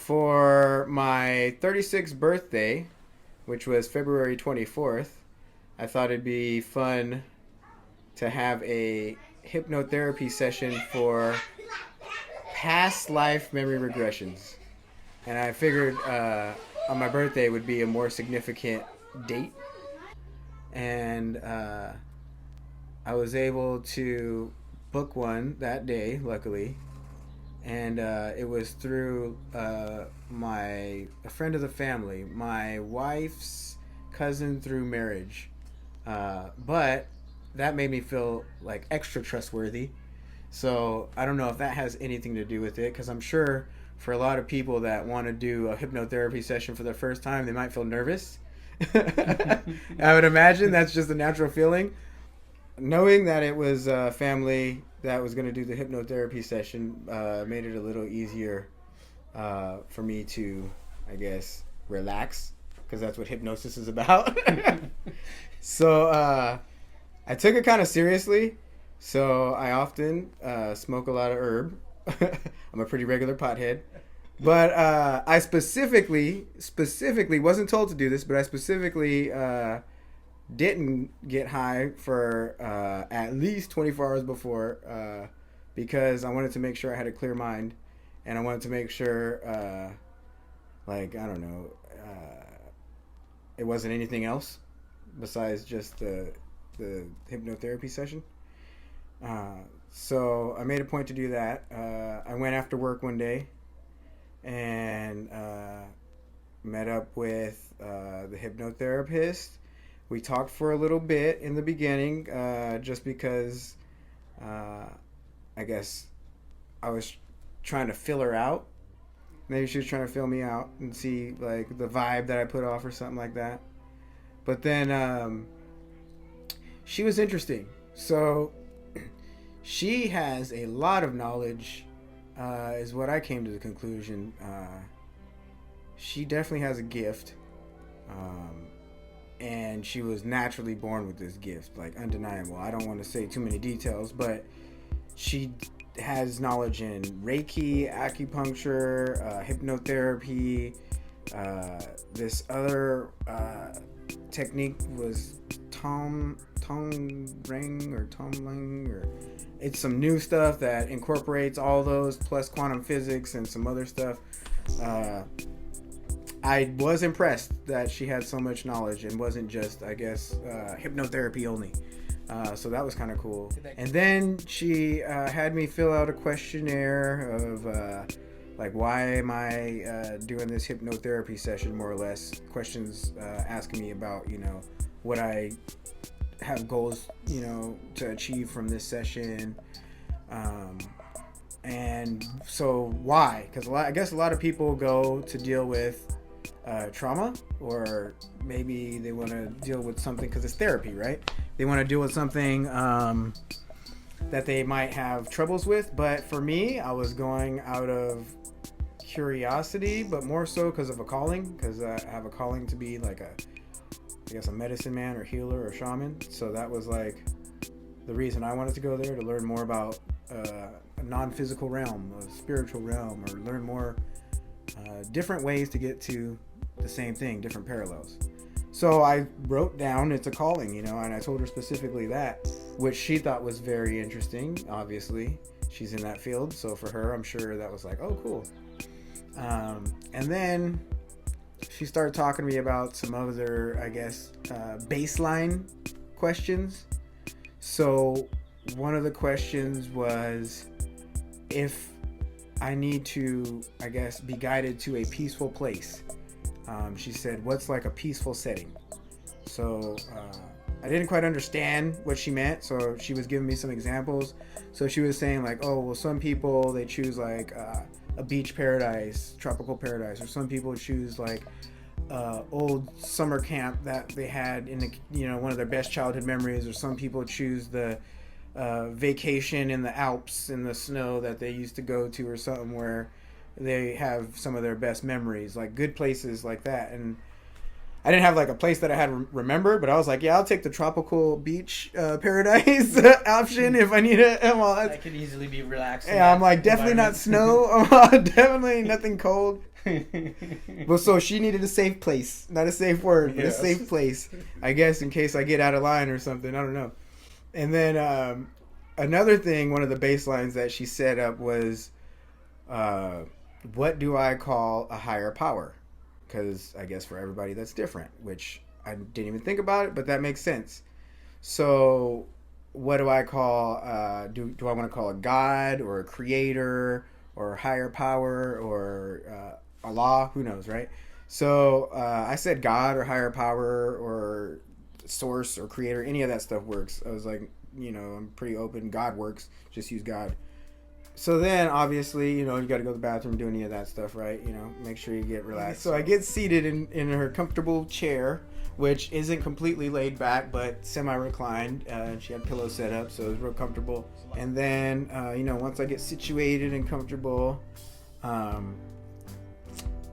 for my 36th birthday, which was February 24th, I thought it'd be fun to have a hypnotherapy session for past life memory regressions. And I figured on my birthday would be a more significant date. And I was able to book one that day, luckily. And it was through a friend of the family, my wife's cousin through marriage. But that made me feel like extra trustworthy. So I don't know if that has anything to do with it, because I'm sure for a lot of people that want to do a hypnotherapy session for the first time, they might feel nervous. I would imagine that's just a natural feeling. Knowing that it was family that was going to do the hypnotherapy session made it a little easier for me to, I guess, relax, because that's what hypnosis is about. So I took it kind of seriously. So I often smoke a lot of herb. I'm a pretty regular pothead. But I specifically wasn't told to do this, but I specifically didn't get high for at least 24 hours before because I wanted to make sure I had a clear mind, and I wanted to make sure, it wasn't anything else besides just the hypnotherapy session. So I made a point to do that. I went after work one day and met up with the hypnotherapist. We talked for a little bit in the beginning, just because I guess I was trying to fill her out. Maybe she was trying to fill me out and see like the vibe that I put off or something like that. But then she was interesting. So she has a lot of knowledge, is what I came to the conclusion. She definitely has a gift. And she was naturally born with this gift, like undeniable. I don't want to say too many details, but she has knowledge in Reiki, acupuncture, hypnotherapy. This other technique was Tom Ring or Tom Ling, or it's some new stuff that incorporates all those plus quantum physics and some other stuff. I was impressed that she had so much knowledge and wasn't just, I guess, hypnotherapy only. So that was kind of cool. And then she had me fill out a questionnaire of, like, why am I doing this hypnotherapy session, more or less. Questions asking me about, what I have goals, to achieve from this session. And so why? Because I guess a lot of people go to deal with trauma, or maybe they want to deal with something because it's therapy, right? They want to deal with something that they might have troubles with. But for me, I was going out of curiosity, but more so because of a calling, because I have a calling to be like a medicine man or healer or shaman. So that was like the reason I wanted to go there, to learn more about a non-physical realm, a spiritual realm, or learn more different ways to get to the same thing, different parallels. So I wrote down it's a calling, and I told her specifically that, which she thought was very interesting. Obviously, she's in that field, so for her, I'm sure that was like, oh, cool. And then she started talking to me about some other, I guess, baseline questions. So one of the questions was if I need to, I guess, be guided to a peaceful place. She said, what's like a peaceful setting? So I didn't quite understand what she meant, so she was giving me some examples. So she was saying like, oh, well, some people, they choose like a beach paradise, tropical paradise, or some people choose like old summer camp that they had in the, one of their best childhood memories, or some people choose the vacation in the Alps in the snow that they used to go to, or something where they have some of their best memories, like good places like that. And I didn't have like a place that I had remembered, but I was like, yeah, I'll take the tropical beach paradise option if I need it. Well, I could easily be relaxed. Yeah, I'm like, definitely not snow. Definitely nothing cold. Well, so she needed a safe place. Not a safe word, but a safe place. I guess in case I get out of line or something. I don't know. And then another thing, one of the baselines that she set up was, what do I call a higher power? Because I guess for everybody that's different, which I didn't even think about it, but that makes sense. So what do I call, do I want to call a God or a creator or higher power or Allah? Who knows, right? So I said God or higher power or source or creator. Any of that stuff works. I was like, I'm pretty open. God works. Just use God. So then, obviously, you got to go to the bathroom, do any of that stuff, right? Make sure you get relaxed. So I get seated in her comfortable chair, which isn't completely laid back, but semi-reclined. She had pillows set up, so it was real comfortable. And then, once I get situated and comfortable,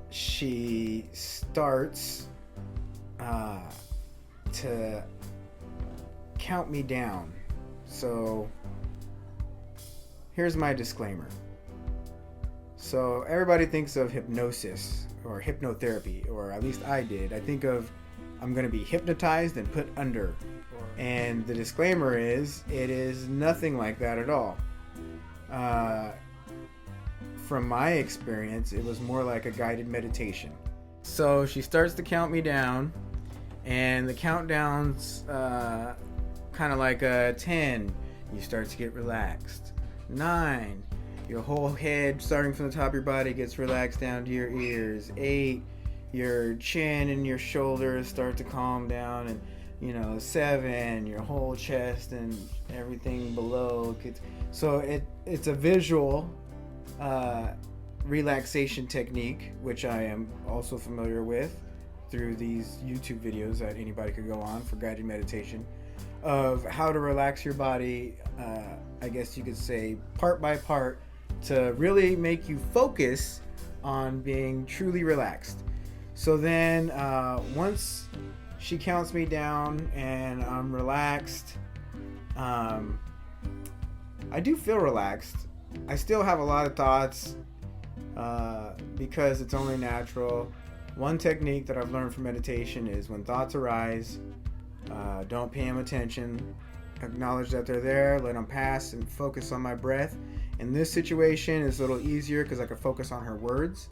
she starts to count me down. So here's my disclaimer. So everybody thinks of hypnosis or hypnotherapy, or at least I did. I think of I'm going to be hypnotized and put under. And the disclaimer is, it is nothing like that at all. From my experience, it was more like a guided meditation. So she starts to count me down, and the countdown's kind of like a 10. You start to get relaxed. 9, your whole head starting from the top of your body gets relaxed down to your ears. 8, your chin and your shoulders start to calm down, and 7, your whole chest and everything below gets. So it's a visual relaxation technique, which I am also familiar with through these YouTube videos that anybody could go on for guided meditation, of how to relax your body, I guess you could say part by part, to really make you focus on being truly relaxed. So then once she counts me down and I'm relaxed, I do feel relaxed. I still have a lot of thoughts because it's only natural. One technique that I've learned from meditation is when thoughts arise, don't pay them attention. Acknowledge that they're there, let them pass, and focus on my breath. In this situation, it's a little easier because I can focus on her words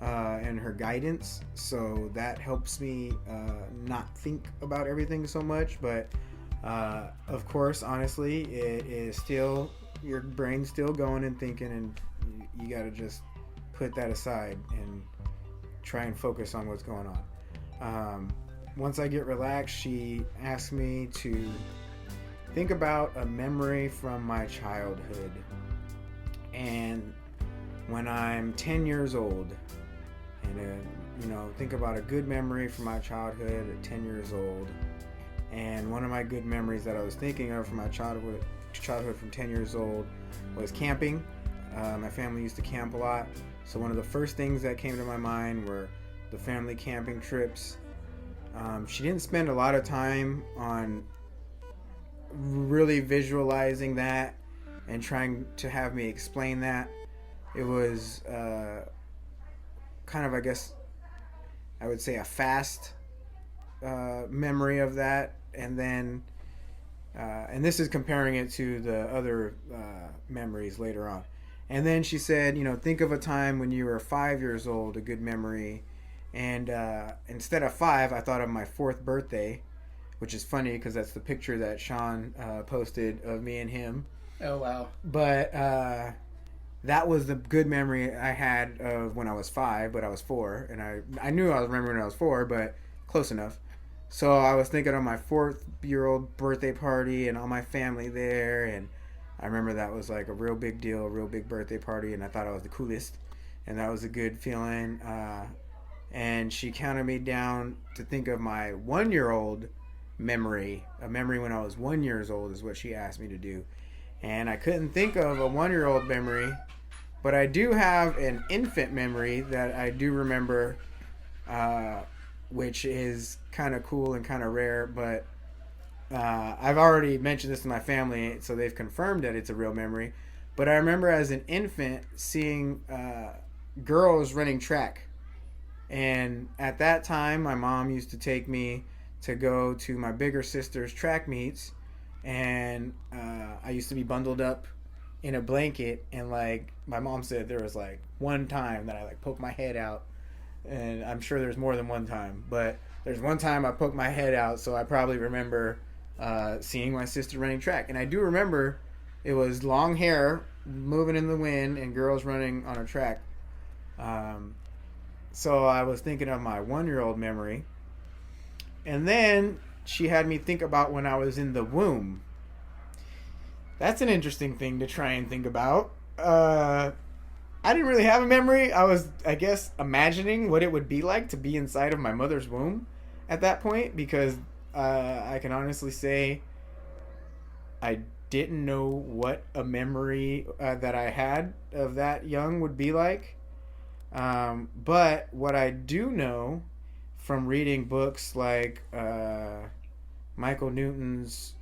and her guidance. So that helps me not think about everything so much. But of course, honestly, it is still, your brain's still going and thinking, and you got to just put that aside and try and focus on what's going on. Once I get relaxed, she asks me to think about a memory from my childhood. And when I'm 10 years old, and think about a good memory from my childhood at 10 years old. And one of my good memories that I was thinking of from my childhood from 10 years old was camping. My family used to camp a lot. So one of the first things that came to my mind were the family camping trips. She didn't spend a lot of time on really visualizing that and trying to have me explain that. It was kind of, I guess, I would say a fast memory of that. And then, and this is comparing it to the other memories later on. And then she said, think of a time when you were 5 years old, a good memory. And instead of 5, I thought of my 4th birthday, which is funny because that's the picture that Sean posted of me and him. Oh, wow. But that was the good memory I had of when I was 5, but I was 4. And I knew I was remembering when I was 4, but close enough. So I was thinking of my 4th-year-old birthday party and all my family there. And I remember that was like a real big deal, a real big birthday party. And I thought I was the coolest. And that was a good feeling. And she counted me down to think of my 1-year-old memory. A memory when I was 1 year old is what she asked me to do. And I couldn't think of a 1-year-old memory, but I do have an infant memory that I do remember which is kind of cool and kind of rare. But I've already mentioned this to my family, so they've confirmed that it's a real memory. But I remember as an infant seeing girls running track. And at that time, my mom used to take me to go to my bigger sister's track meets. And I used to be bundled up in a blanket. And like my mom said, there was like one time that I like poked my head out. And I'm sure there's more than one time. But there's one time I poked my head out. So I probably remember seeing my sister running track. And I do remember it was long hair moving in the wind and girls running on a track. So I was thinking of my 1-year-old memory. And then she had me think about when I was in the womb. That's an interesting thing to try and think about. I didn't really have a memory. I was, I guess, imagining what it would be like to be inside of my mother's womb at that point. Because I can honestly say I didn't know what a memory that I had of that young would be like. But what I do know from reading books like Michael Newton's,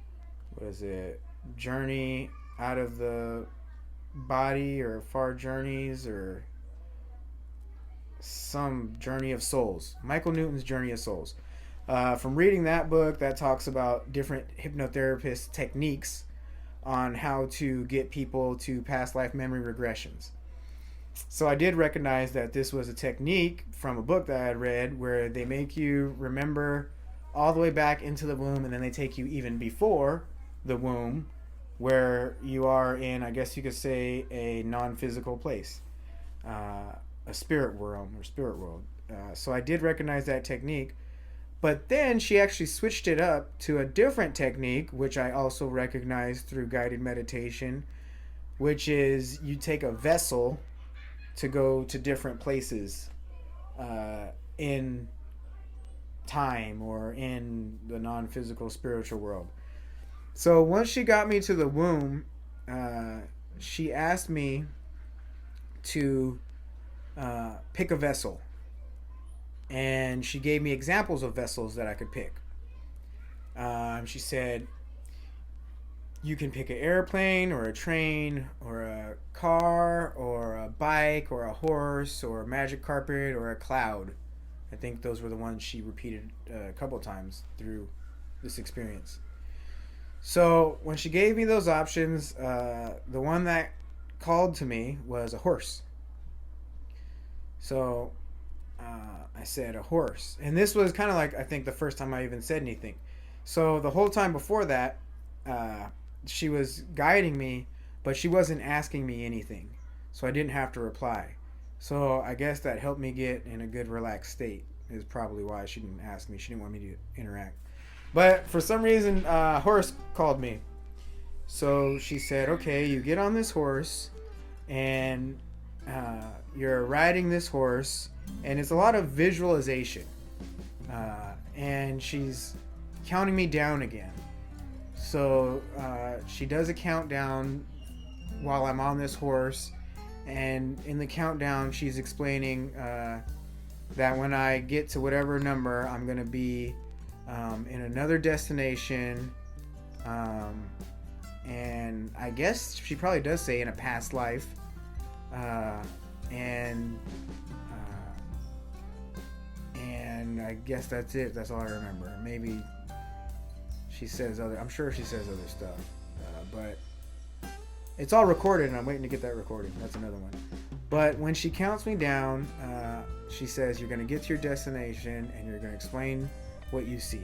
what is it, Journey Out of the Body or Far Journeys or some Journey of Souls. Michael Newton's Journey of Souls. From reading that book, that talks about different hypnotherapist techniques on how to get people to past life memory regressions. So I did recognize that this was a technique from a book that I had read where they make you remember all the way back into the womb, and then they take you even before the womb where you are in, I guess you could say, a non-physical place, a spirit world or spirit world. So I did recognize that technique. But then she actually switched it up to a different technique, which I also recognized through guided meditation, which is you take a vessel to go to different places in time or in the non-physical spiritual world. So once she got me to the womb, she asked me to pick a vessel. And she gave me examples of vessels that I could pick. She said, you can pick an airplane or a train or a car or a bike or a horse or a magic carpet or a cloud. I think those were the ones she repeated a couple times through this experience. So when she gave me those options, the one that called to me was a horse. So I said a horse. And this was kind of like, I think, the first time I even said anything. So the whole time before that, she was guiding me, but she wasn't asking me anything. So I didn't have to reply. So I guess that helped me get in a good relaxed state is probably why she didn't ask me. She didn't want me to interact. But for some reason, horse called me. So she said, okay, you get on this horse and you're riding this horse, and it's a lot of visualization. And she's counting me down again. So she does a countdown while I'm on this horse, and in the countdown she's explaining that when I get to whatever number, I'm going to be in another destination, and I guess she probably does say in a past life, and I guess that's it. That's all I remember. Maybe she says other. I'm sure she says other stuff, but it's all recorded, and I'm waiting to get that recording. That's another one. But when she counts me down, she says you're going to get to your destination, and you're going to explain what you see.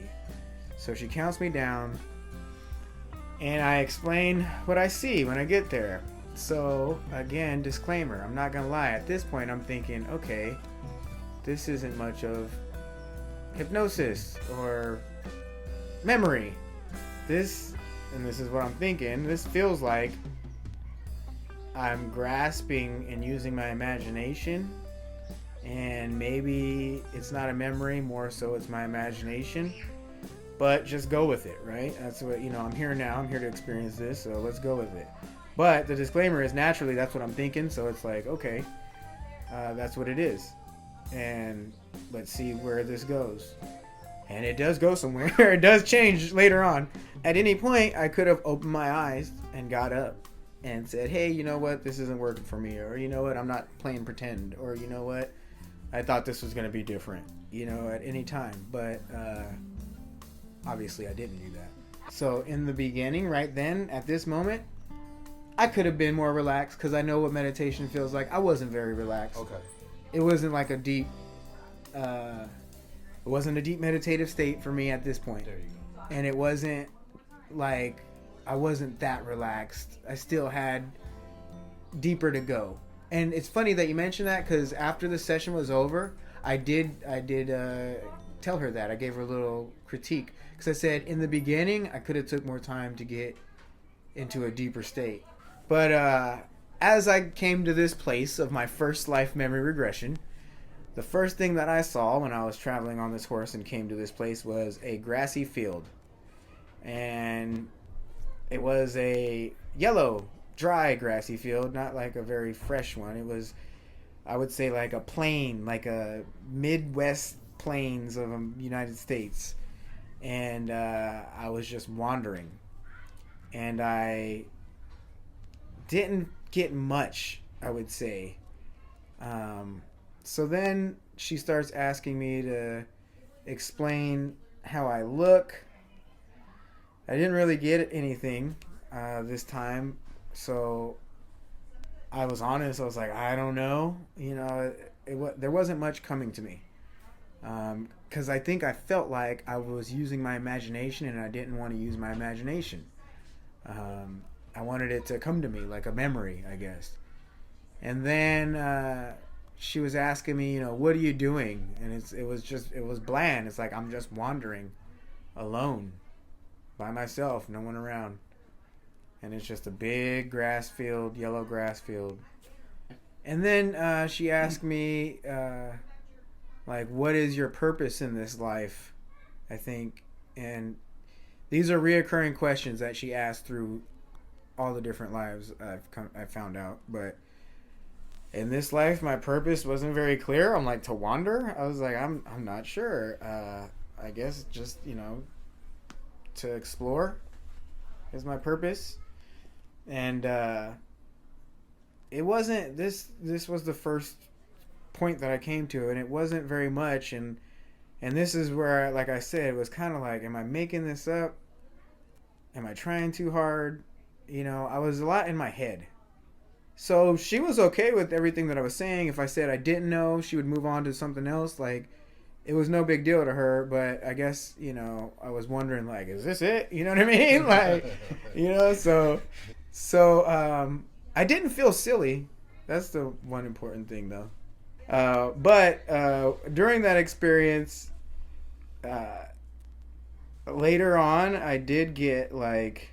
So she counts me down, and I explain what I see when I get there. So again, disclaimer, I'm not gonna lie, at this point I'm thinking, okay, this isn't much of hypnosis or memory. This is what I'm thinking, this feels like I'm grasping and using my imagination, and maybe it's not a memory, more so it's my imagination. But just go with it, right? That's what, I'm here now. I'm here to experience this, so let's go with it. But the disclaimer is naturally that's what I'm thinking, so it's like, okay, that's what it is. and let's see where this goes. And it does go somewhere. It does change later on. At any point, I could have opened my eyes and got up and said, hey, you know what? This isn't working for me. Or, you know what? I'm not playing pretend. Or, you know what? I thought this was going to be different, you know, at any time. But obviously, I didn't do that. So in the beginning, right then, at this moment, I could have been more relaxed because I know what meditation feels like. I wasn't very relaxed. Okay. It wasn't like a deep... it wasn't a deep meditative state for me at this point. There you go. And it wasn't like I wasn't that relaxed. I still had deeper to go. And it's funny that you mentioned that because after the session was over, I did tell her that. I gave her a little critique because I said in the beginning I could have took more time to get into a deeper state. But as I came to this place of my first life memory regression, the first thing that I saw when I was traveling on this horse and came to this place was a grassy field. And it was a yellow, dry grassy field, not like a very fresh one. It was, I would say, like a plain, like a Midwest plains of the United States. And I was just wandering. And I didn't get much, I would say. So then she starts asking me to explain how I look. I didn't really get anything this time, so I was honest. I was like, I don't know. You know, there wasn't much coming to me because I think I felt like I was using my imagination, and I didn't want to use my imagination. I wanted it to come to me like a memory, I guess. And then she was asking me, you know, what are you doing? And it was bland. It's like I'm just wandering alone by myself, no one around. And it's just a big grass field, yellow grass field. And then she asked me, like, what is your purpose in this life? I think. And these are reoccurring questions that she asked through all the different lives I've found out. But in this life, my purpose wasn't very clear. I'm like, to wander? I was like, I'm not sure. I guess just, you know, to explore is my purpose. And it wasn't, this was the first point that I came to, and it wasn't very much. And this is where, like I said, it was kind of like, am I making this up? Am I trying too hard? You know, I was a lot in my head. So she was okay with everything that I was saying. If I said I didn't know, she would move on to something else. Like, it was no big deal to her. But I guess, you know, I was wondering, like, is this it? You know what I mean? Like, you know, so I didn't feel silly. That's the one important thing, though. But during that experience, later on, I did get, like,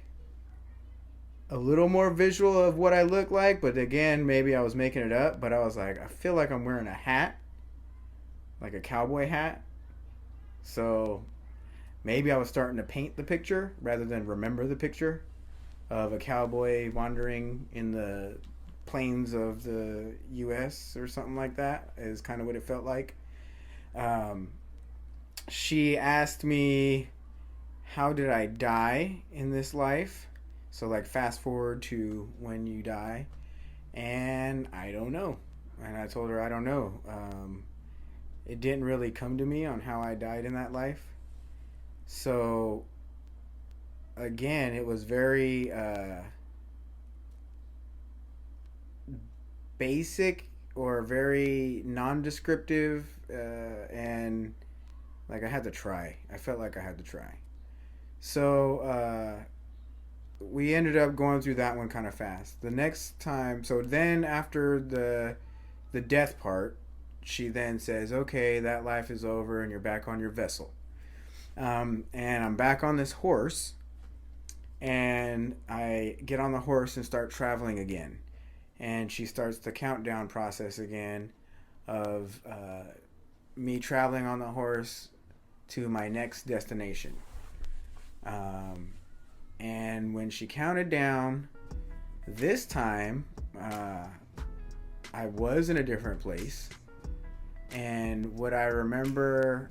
a little more visual of what I look like, but again, maybe I was making it up. But I was like, I feel like I'm wearing a hat, like a cowboy hat. So maybe I was starting to paint the picture rather than remember the picture of a cowboy wandering in the plains of the U.S. or something like that, is kind of what it felt like. She asked me, how did I die in this life? So, like, fast forward to when you die. And I don't know. And I told her I don't know. It didn't really come to me on how I died in that life. So, again, it was very basic or very non-descriptive. And, like, I had to try. I felt like I had to try. So, we ended up going through that one kind of fast. The next time, so then after the death part, she then says, okay, that life is over and you're back on your vessel. And I'm back on this horse, and I get on the horse and start traveling again. And she starts the countdown process again of me traveling on the horse to my next destination. And when she counted down, this time, I was in a different place. And what I remember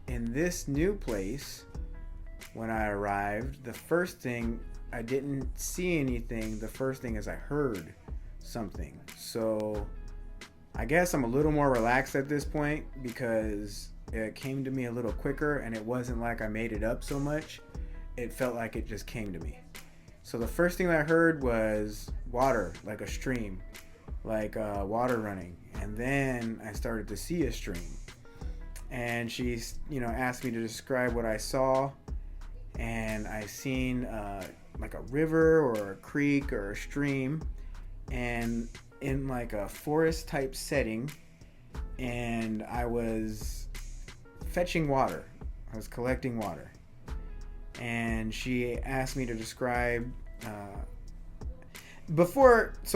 in this new place, when I arrived, the first thing, I didn't see anything. The first thing is I heard something. So I guess I'm a little more relaxed at this point because it came to me a little quicker, and it wasn't like I made it up so much. It felt like it just came to me. So the first thing I heard was water, like a stream, like water running. And then I started to see a stream. And she, asked me to describe what I saw. And I seen like a river or a creek or a stream, and in like a forest type setting. And I was fetching water. I was collecting water. And she asked me to describe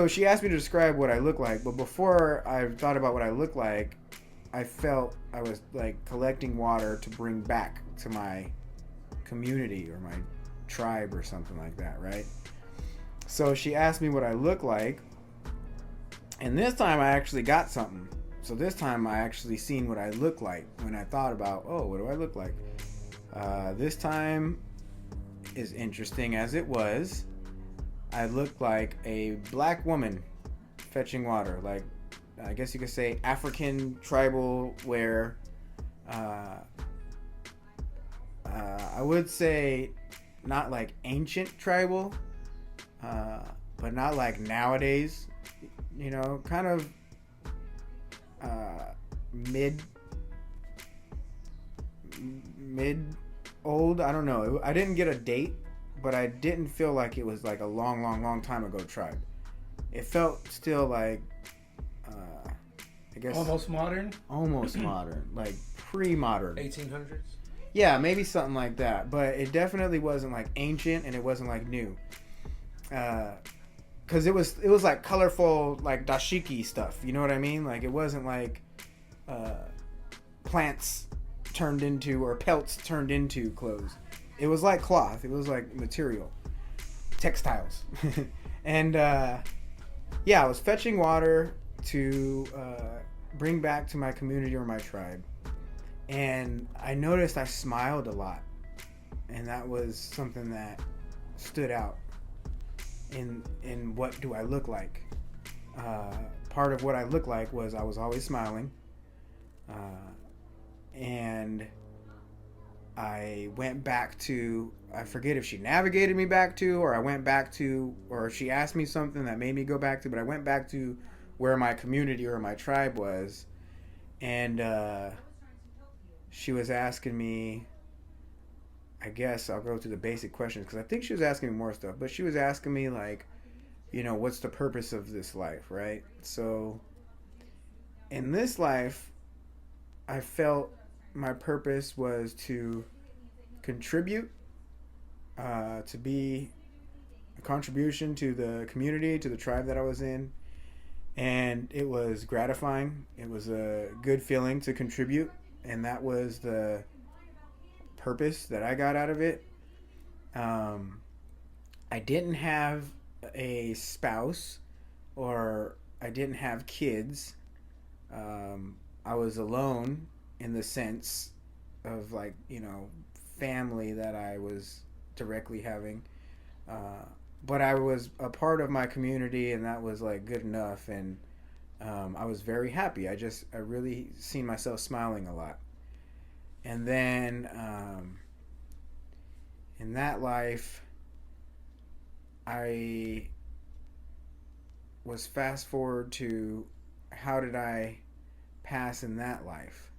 she asked me to describe what I look like, but before I thought about what I look like, I felt I was like collecting water to bring back to my community or my tribe or something like that, right? So she asked me what I look like, and this time I actually got something. So this time I actually seen what I look like when I thought about, what do I look like? This time, as interesting as it was, I looked like a black woman fetching water. Like, I guess you could say African tribal wear. I would say not like ancient tribal, but not like nowadays, kind of mid old. I don't know. I didn't get a date, but I didn't feel like it was like a long time ago tribe. It felt still like, I guess almost modern, like pre-modern, 1800s. Yeah, maybe something like that. But it definitely wasn't like ancient, and it wasn't like new. Because it was like colorful, like dashiki stuff. You know what I mean? Like it wasn't like plants turned into or pelts turned into clothes. It was like cloth. It was like material, textiles. And I was fetching water to bring back to my community or my tribe. And I noticed I smiled a lot, and that was something that stood out in what do I look like. Part of what I looked like was I was always smiling, and I went back to, I forget if she navigated me back to, or I went back to, or she asked me something that made me go back to, but I went back to where my community or my tribe was. And she was asking me, I guess I'll go to the basic questions because I think she was asking me more stuff, but she was asking me like, what's the purpose of this life, right? So in this life, I felt my purpose was to contribute, to be a contribution to the community, to the tribe that I was in. And it was gratifying. It was a good feeling to contribute. And that was the purpose that I got out of it. I didn't have a spouse, or I didn't have kids. I was alone in the sense of like, family that I was directly having. But I was a part of my community, and that was like good enough. And I was very happy. I really seen myself smiling a lot. And then in that life, I was fast forward to how did I pass in that life.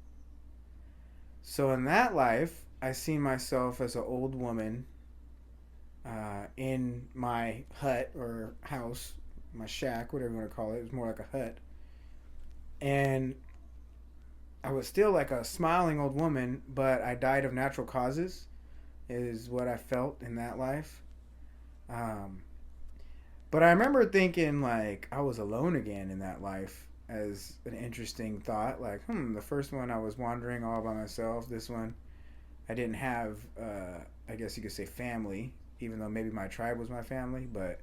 So in that life, I seen myself as an old woman in my hut or house, my shack, whatever you want to call it. It was more like a hut. And I was still like a smiling old woman, but I died of natural causes, is what I felt in that life. But I remember thinking like I was alone again in that life as an interesting thought. Like, the first one I was wandering all by myself. This one, I didn't have, I guess you could say family, even though maybe my tribe was my family, but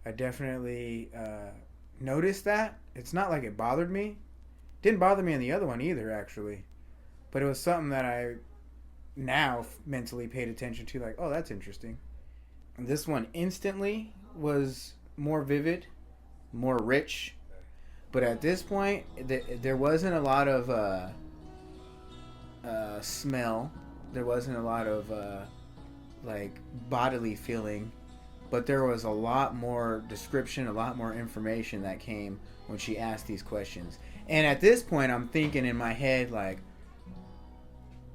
I definitely noticed that. It's not like it bothered me. Didn't bother me in the other one either, actually. But it was something that I now mentally paid attention to, like, oh, that's interesting. And this one instantly was more vivid, more rich. But at this point, there wasn't a lot of smell. There wasn't a lot of like bodily feeling. But there was a lot more description, a lot more information that came when she asked these questions. And at this point, I'm thinking in my head, like,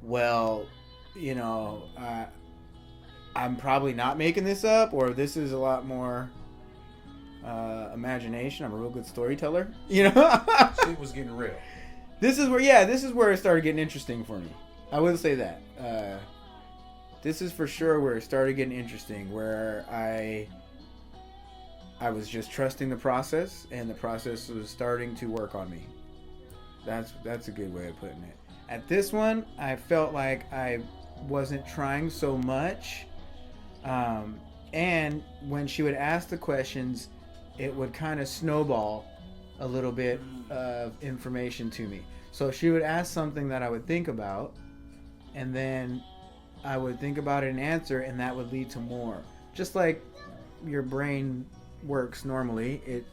well, you know, I'm probably not making this up, or this is a lot more imagination. I'm a real good storyteller, you know. Shit was getting real. This is where it started getting interesting for me. I will say that. This is for sure where it started getting interesting, where I was just trusting the process, and the process was starting to work on me. That's a good way of putting it. At this one, I felt like I wasn't trying so much, and when she would ask the questions, it would kind of snowball a little bit of information to me. So she would ask something that I would think about, and then I would think about it and answer, and that would lead to more. Just like your brain works normally,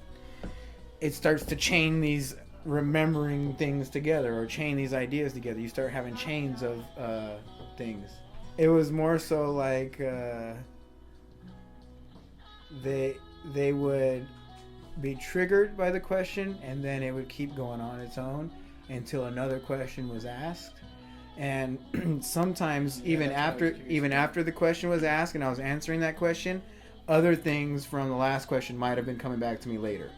it starts to chain these remembering things together, or chain these ideas together. You start having chains of things. It was more so like they would be triggered by the question, and then it would keep going on its own until another question was asked. And sometimes even after the question was asked and I was answering that question, other things from the last question might have been coming back to me later.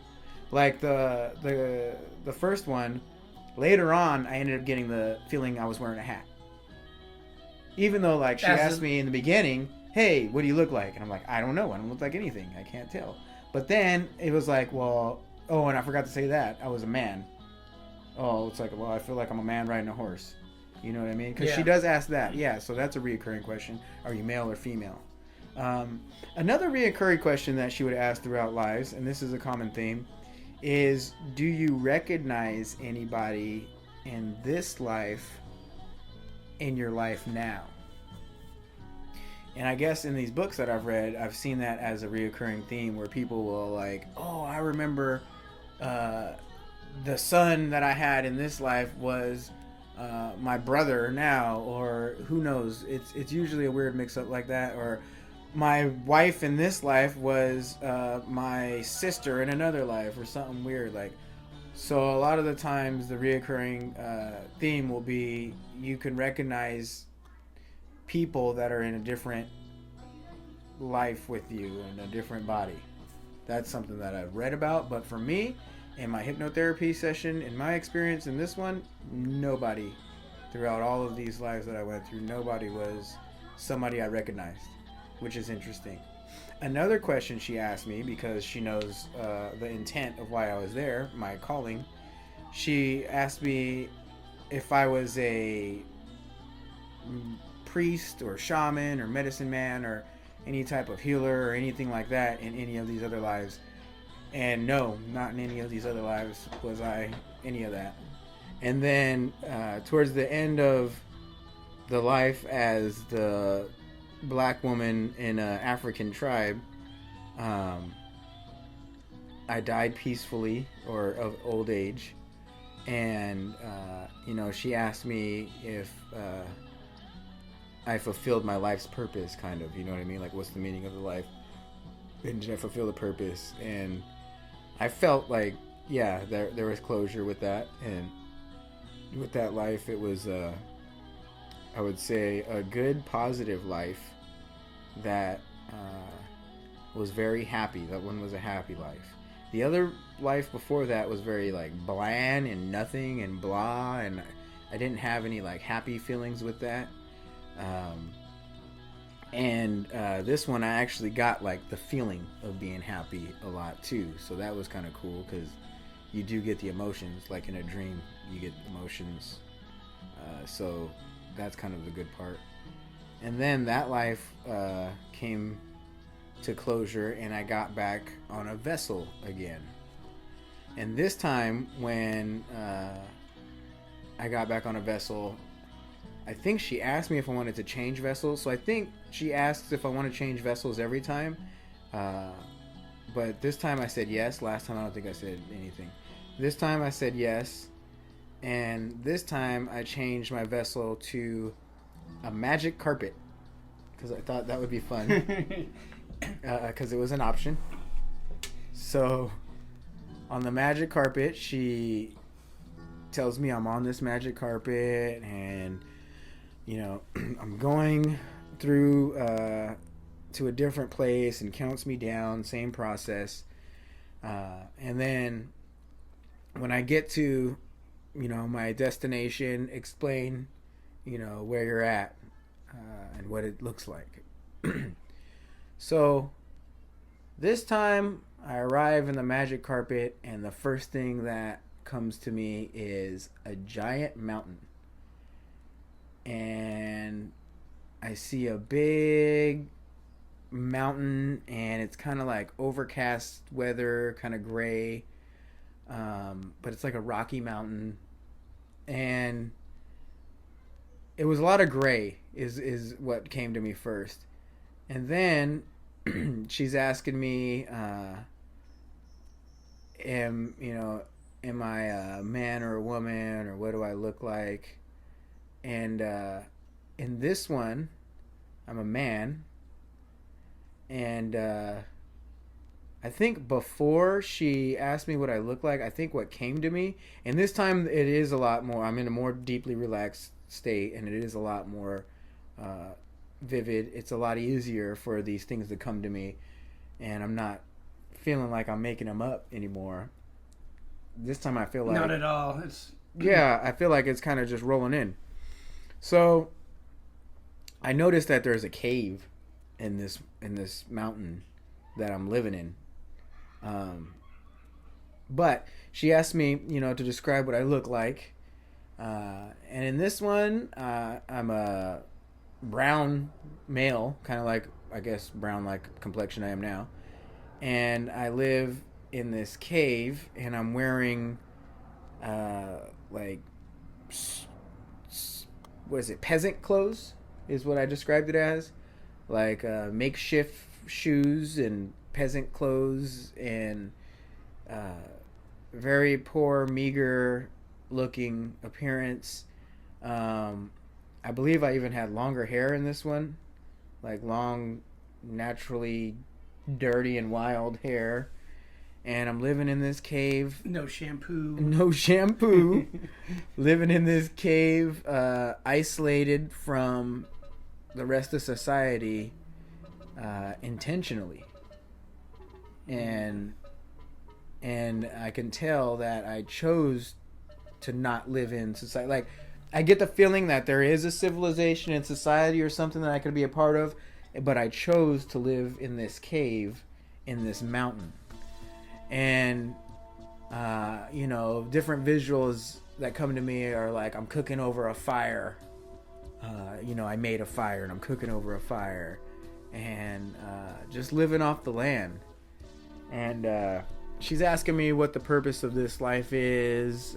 Like the first one, later on I ended up getting the feeling I was wearing a hat. Even though, like, she asked me in the beginning, hey, what do you look like? And I'm like, I don't know. I don't look like anything. I can't tell. But then it was like, well, oh, and I forgot to say that. I was a man. Oh, it's like, well, I feel like I'm a man riding a horse. You know what I mean? Because she does ask that. Yeah, so that's a reoccurring question. Are you male or female? Another reoccurring question that she would ask throughout lives, and this is a common theme, is do you recognize anybody in this life in your life now? And I guess in these books that I've read, I've seen that as a reoccurring theme where people will like, oh, I remember the son that I had in this life was my brother now, or who knows. It's usually a weird mix-up like that. Or my wife in this life was my sister in another life, or something weird. Like, so a lot of the times the reoccurring theme will be you can recognize people that are in a different life with you, in a different body. That's something that I've read about, but for me, in my hypnotherapy session, in my experience in this one, nobody throughout all of these lives that I went through, nobody was somebody I recognized, which is interesting. Another question she asked me, because she knows the intent of why I was there, my calling, she asked me if I was a priest or shaman or medicine man or any type of healer or anything like that in any of these other lives. And no, not in any of these other lives was I any of that. And then towards the end of the life as the black woman in an African tribe, I died peacefully or of old age. And, she asked me if I fulfilled my life's purpose, kind of, you know what I mean? Like, what's the meaning of the life? And did I fulfill the purpose? And I felt like, yeah, there was closure with that. And with that life, it was, I would say, a good, positive life that was very happy. That one was a happy life. The other life before that was very, like, bland and nothing and blah. And I didn't have any, like, happy feelings with that. This one, I actually got like the feeling of being happy a lot too. So that was kind of cool because you do get the emotions, like in a dream, you get emotions. So that's kind of the good part. And then that life came to closure, and I got back on a vessel again. And this time, when I got back on a vessel. I think she asked me if I wanted to change vessels. So I think she asks if I want to change vessels every time. But this time I said yes. Last time I don't think I said anything. This time I said yes. And this time I changed my vessel to a magic carpet. Because I thought that would be fun. Because it was an option. So on the magic carpet, she tells me I'm on this magic carpet, and I'm going through to a different place, and counts me down, same process, and then when I get to my destination, explain where you're at and what it looks like. So this time I arrive in the magic carpet, and the first thing that comes to me is a giant mountain. And I see a big mountain, and it's kind of like overcast weather, kind of gray, but it's like a rocky mountain. And it was a lot of gray is what came to me first. And then she's asking me, am I a man or a woman, or what do I look like? And in this one, I'm a man. And I think before she asked me what I look like, I think what came to me, and this time it is a lot more, I'm in a more deeply relaxed state, and it is a lot more vivid. It's a lot easier for these things to come to me, and I'm not feeling like I'm making them up anymore. This time I feel like... Not at all. Yeah, I feel like it's kind of just rolling in. So I noticed that there's a cave in this mountain that I'm living in. But she asked me, to describe what I look like. And in this one, I'm a brown male, kind of like, I guess, brown like complexion I am now. And I live in this cave, and I'm wearing like, what is it, peasant clothes is what I described it as. Like makeshift shoes and peasant clothes, and very poor, meager looking appearance. I believe I even had longer hair in this one, like long, naturally dirty and wild hair. And I'm living in this cave. No shampoo. No shampoo. Living in this cave, isolated from the rest of society, intentionally. And I can tell that I chose to not live in society. Like, I get the feeling that there is a civilization and society or something that I could be a part of, but I chose to live in this cave, in this mountain. And different visuals that come to me are like, I'm cooking over a fire. I made a fire and I'm cooking over a fire, and just living off the land. And she's asking me what the purpose of this life is,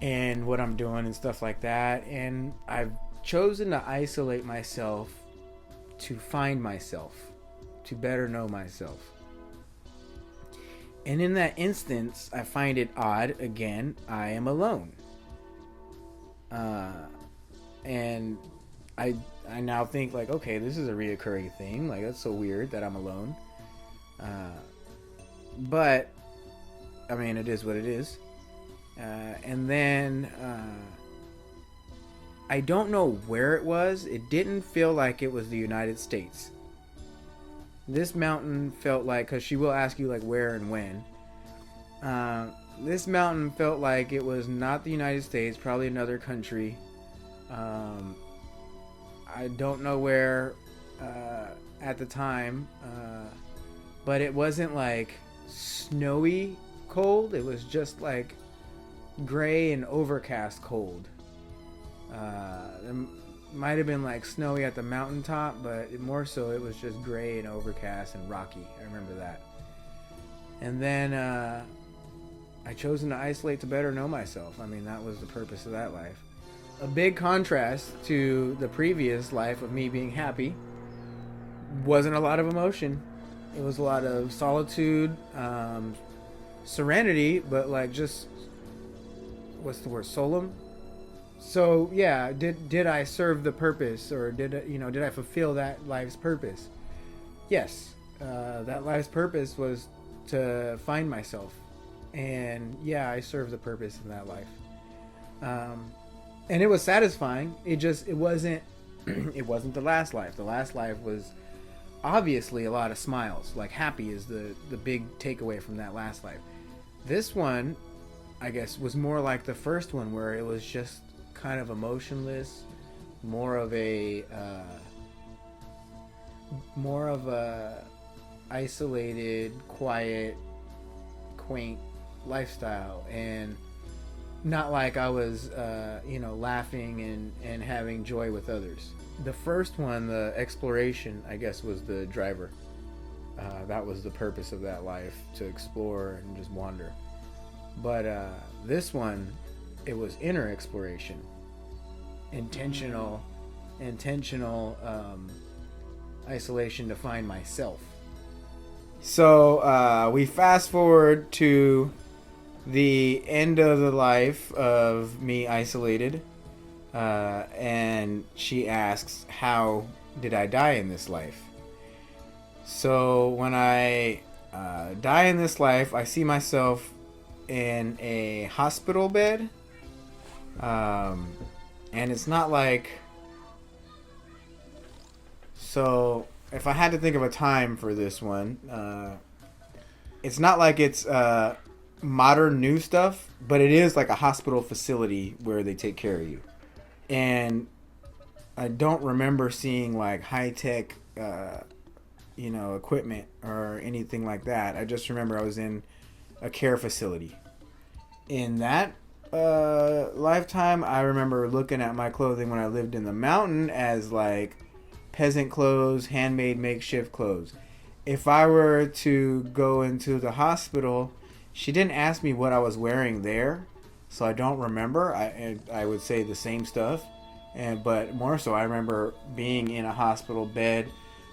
and what I'm doing and stuff like that. And I've chosen to isolate myself to find myself, to better know myself. And in that instance, I find it odd, again, I am alone. And I now think, like, okay, this is a reoccurring thing. Like, that's so weird that I'm alone. But, I mean, it is what it is. And then, I don't know where it was. It didn't feel like it was the United States. This mountain felt like, because she will ask you like where and when. This mountain felt like it was not the United States, probably another country. I don't know where at the time, but it wasn't like snowy cold. It was just like gray and overcast cold. Might have been like snowy at the mountaintop, but more so it was just gray and overcast and rocky. I remember that. And then I chosen to isolate to better know myself. I mean, that was the purpose of that life. A big contrast to the previous life of me being happy. Wasn't a lot of emotion. It was a lot of solitude, serenity, but like just, what's the word, solemn. So yeah, did I serve the purpose, or did I fulfill that life's purpose? Yes, that life's purpose was to find myself, and yeah, I served the purpose in that life, and it was satisfying. It wasn't it wasn't the last life. The last life was obviously a lot of smiles. Like, happy is the big takeaway from that last life. This one, I guess, was more like the first one, where it was just kind of emotionless, more of a isolated, quiet, quaint lifestyle, and not like I was laughing and having joy with others. The first one, the exploration, I guess, was the driver. That was the purpose of that life, to explore and just wander. But this one, it was inner exploration, intentional isolation to find myself. So we fast forward to the end of the life of me isolated, and she asks, how did I die in this life? So when I die in this life, I see myself in a hospital bed, and it's not like, so if I had to think of a time for this one, it's not like it's modern new stuff, but it is like a hospital facility where they take care of you. And I don't remember seeing like high-tech equipment or anything like that. I just remember I was in a care facility. In that lifetime, I remember looking at my clothing when I lived in the mountain as like peasant clothes, handmade makeshift clothes. If I were to go into the hospital, she didn't ask me what I was wearing there, so I don't remember. I would say the same stuff, but more so I remember being in a hospital bed.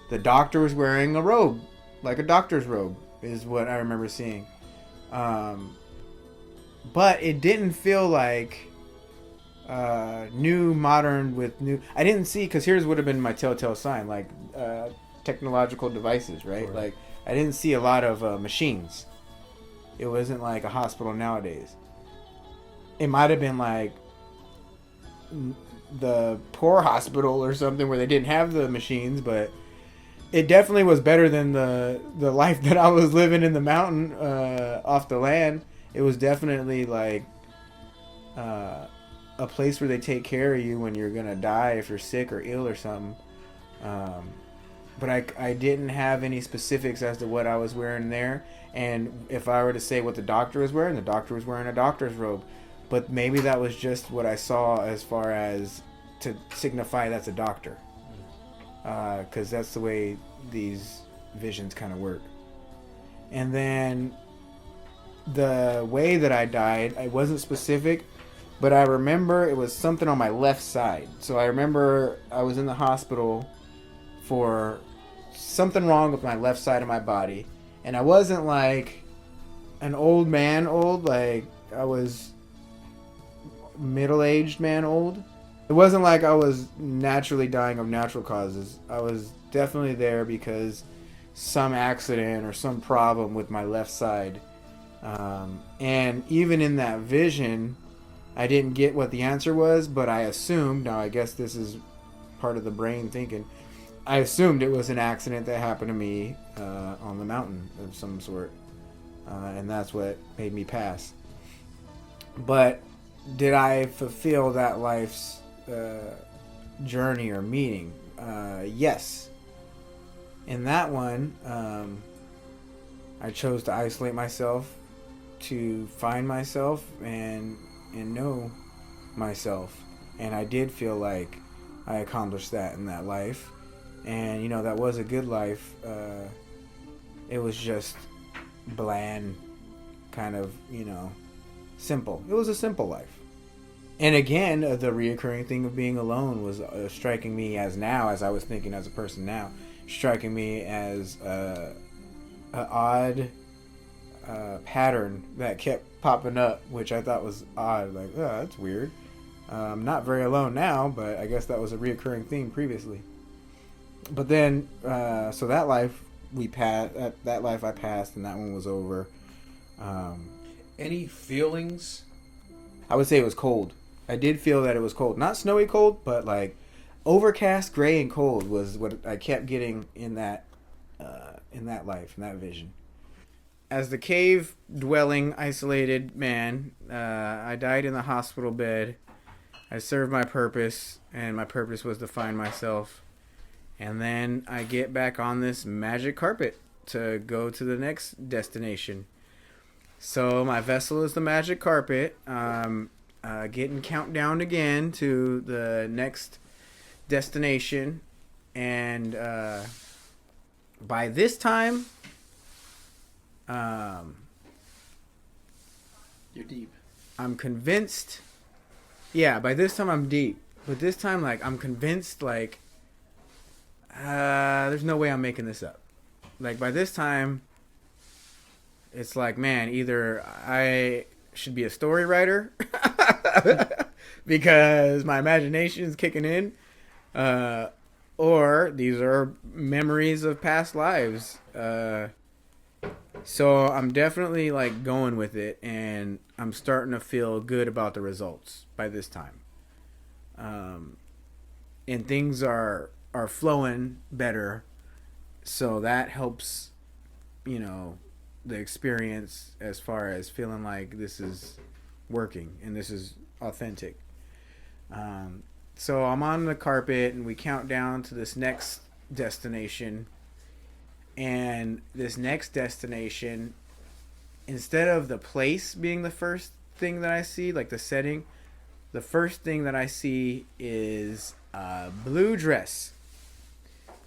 The doctor was wearing a robe, like a doctor's robe, is what I remember seeing. But it didn't feel like new, modern with new. I didn't see, because here's would have been my telltale sign, like technological devices, right? Sure. Like, I didn't see a lot of machines. It wasn't like a hospital nowadays. It might have been like the poor hospital or something where they didn't have the machines, but it definitely was better than the life that I was living in the mountain, off the land. It was definitely like a place where they take care of you when you're gonna die if you're sick or ill or something. But I didn't have any specifics as to what I was wearing there. And if I were to say what the doctor was wearing, the doctor was wearing a doctor's robe. But maybe that was just what I saw as far as to signify that's a doctor. Because that's the way these visions kind of work. And then the way that I died, I wasn't specific, but I remember it was something on my left side. So I remember I was in the hospital for something wrong with my left side of my body. And I wasn't like an old man old, like I was middle-aged man old. It wasn't like I was naturally dying of natural causes. I was definitely there because some accident or some problem with my left side. And even in that vision, I didn't get what the answer was, but I assumed, now I guess this is part of the brain thinking, I assumed it was an accident that happened to me on the mountain of some sort. And that's what made me pass. But did I fulfill that life's journey or meaning? Yes. In that one, I chose to isolate myself, to find myself and know myself. And I did feel like I accomplished that in that life. And, that was a good life. It was just bland, kind of, simple. It was a simple life. And again, the reoccurring thing of being alone was striking me as I was thinking as a person now, striking me as an odd pattern that kept popping up, which I thought was odd. Like, oh, that's weird. I'm not very alone now, but I guess that was a reoccurring theme previously. But then, so that life that life I passed, and that one was over. Any feelings? I would say it was cold. I did feel that it was cold. Not snowy cold, but like overcast, gray, and cold was what I kept getting in that life, in that vision. As the cave-dwelling, isolated man, I died in the hospital bed. I served my purpose, and my purpose was to find myself. And then I get back on this magic carpet to go to the next destination. So my vessel is the magic carpet. Getting countdown again to the next destination. And by this time, You're deep. I'm convinced. Yeah, by this time I'm deep. But this time, like, I'm convinced, like, there's no way I'm making this up. Like, by this time, it's like, man, either I should be a story writer because my imagination is kicking in, or these are memories of past lives. So I'm definitely, like, going with it, and I'm starting to feel good about the results by this time. And things are flowing better, so that helps, you know, the experience as far as feeling like this is working and this is authentic. So I'm on the carpet, and we count down to this next destination. And this next destination, instead of the place being the first thing that I see, like the setting, the first thing that I see is a blue dress.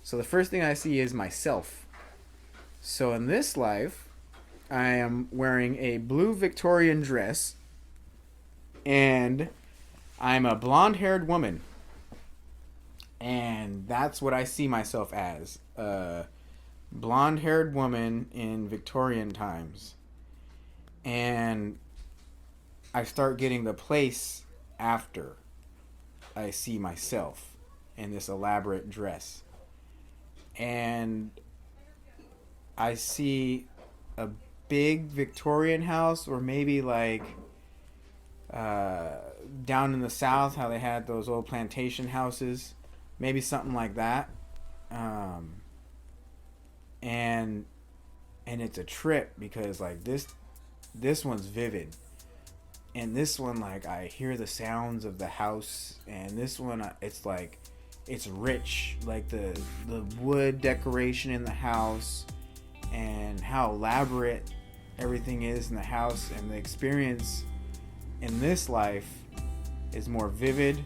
So the first thing I see is myself. So in this life, I am wearing a blue Victorian dress, and I'm a blonde-haired woman. And that's what I see myself as. Blonde-haired woman in Victorian times. And I start getting the place after I see myself in this elaborate dress. And I see a big Victorian house, or maybe like down in the South, how they had those old plantation houses. Maybe something like that. And it's a trip because, like, this one's vivid, and this one, like, I hear the sounds of the house, and this one, it's like, it's rich, like the wood decoration in the house and how elaborate everything is in the house, and the experience in this life is more vivid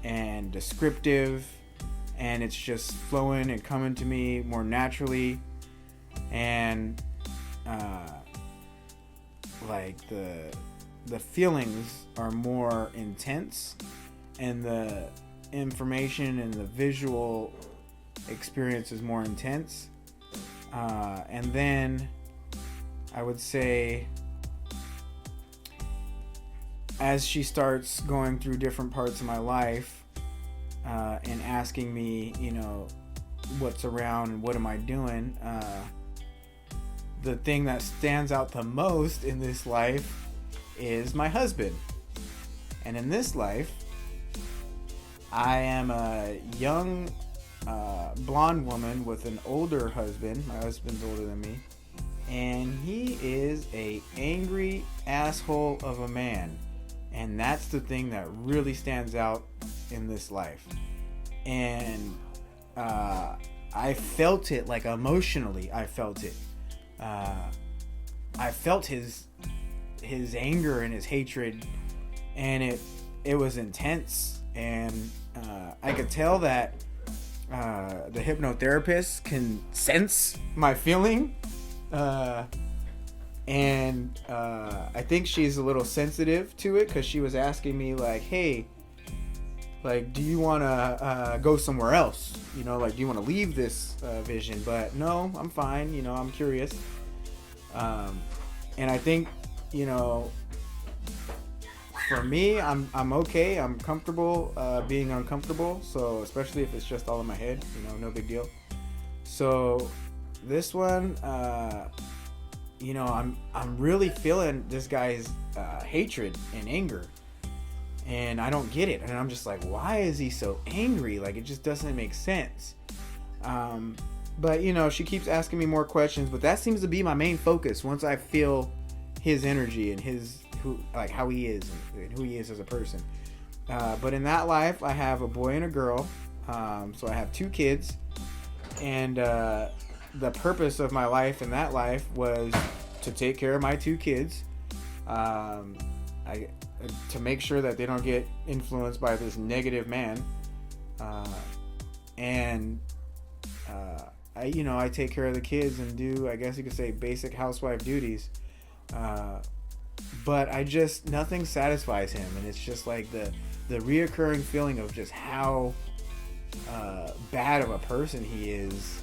and descriptive, and it's just flowing and coming to me more naturally, and like the feelings are more intense, and the information and the visual experience is more intense. And then I would say, as she starts going through different parts of my life, and asking me, you know, what's around and what am I doing, the thing that stands out the most in this life is my husband. And in this life, I am a young blonde woman with an older husband. My husband's older than me, and he is a angry asshole of a man. And that's the thing that really stands out in this life. And I felt it, like, emotionally. I felt it. I felt his anger and his hatred, and it was intense. And I could tell that the hypnotherapist can sense my feeling. And I think she's a little sensitive to it because she was asking me like, hey, like, do you want to go somewhere else? You know, like, do you want to leave this vision? But no, I'm fine. You know, I'm curious. And I think, you know, for me, I'm okay. I'm comfortable being uncomfortable. So especially if it's just all in my head, you know, no big deal. So this one, you know, I'm really feeling this guy's hatred and anger, and I don't get it. And I'm just like, why is he so angry? Like, it just doesn't make sense. But you know, she keeps asking me more questions, but that seems to be my main focus once I feel his energy and how he is and who he is as a person. But in that life, I have a boy and a girl. So I have 2 kids, and the purpose of my life in that life was to take care of my 2 kids, to make sure that they don't get influenced by this negative man, and I take care of the kids and do, I guess you could say, basic housewife duties, but nothing satisfies him, and it's just like the reoccurring feeling of just how bad of a person he is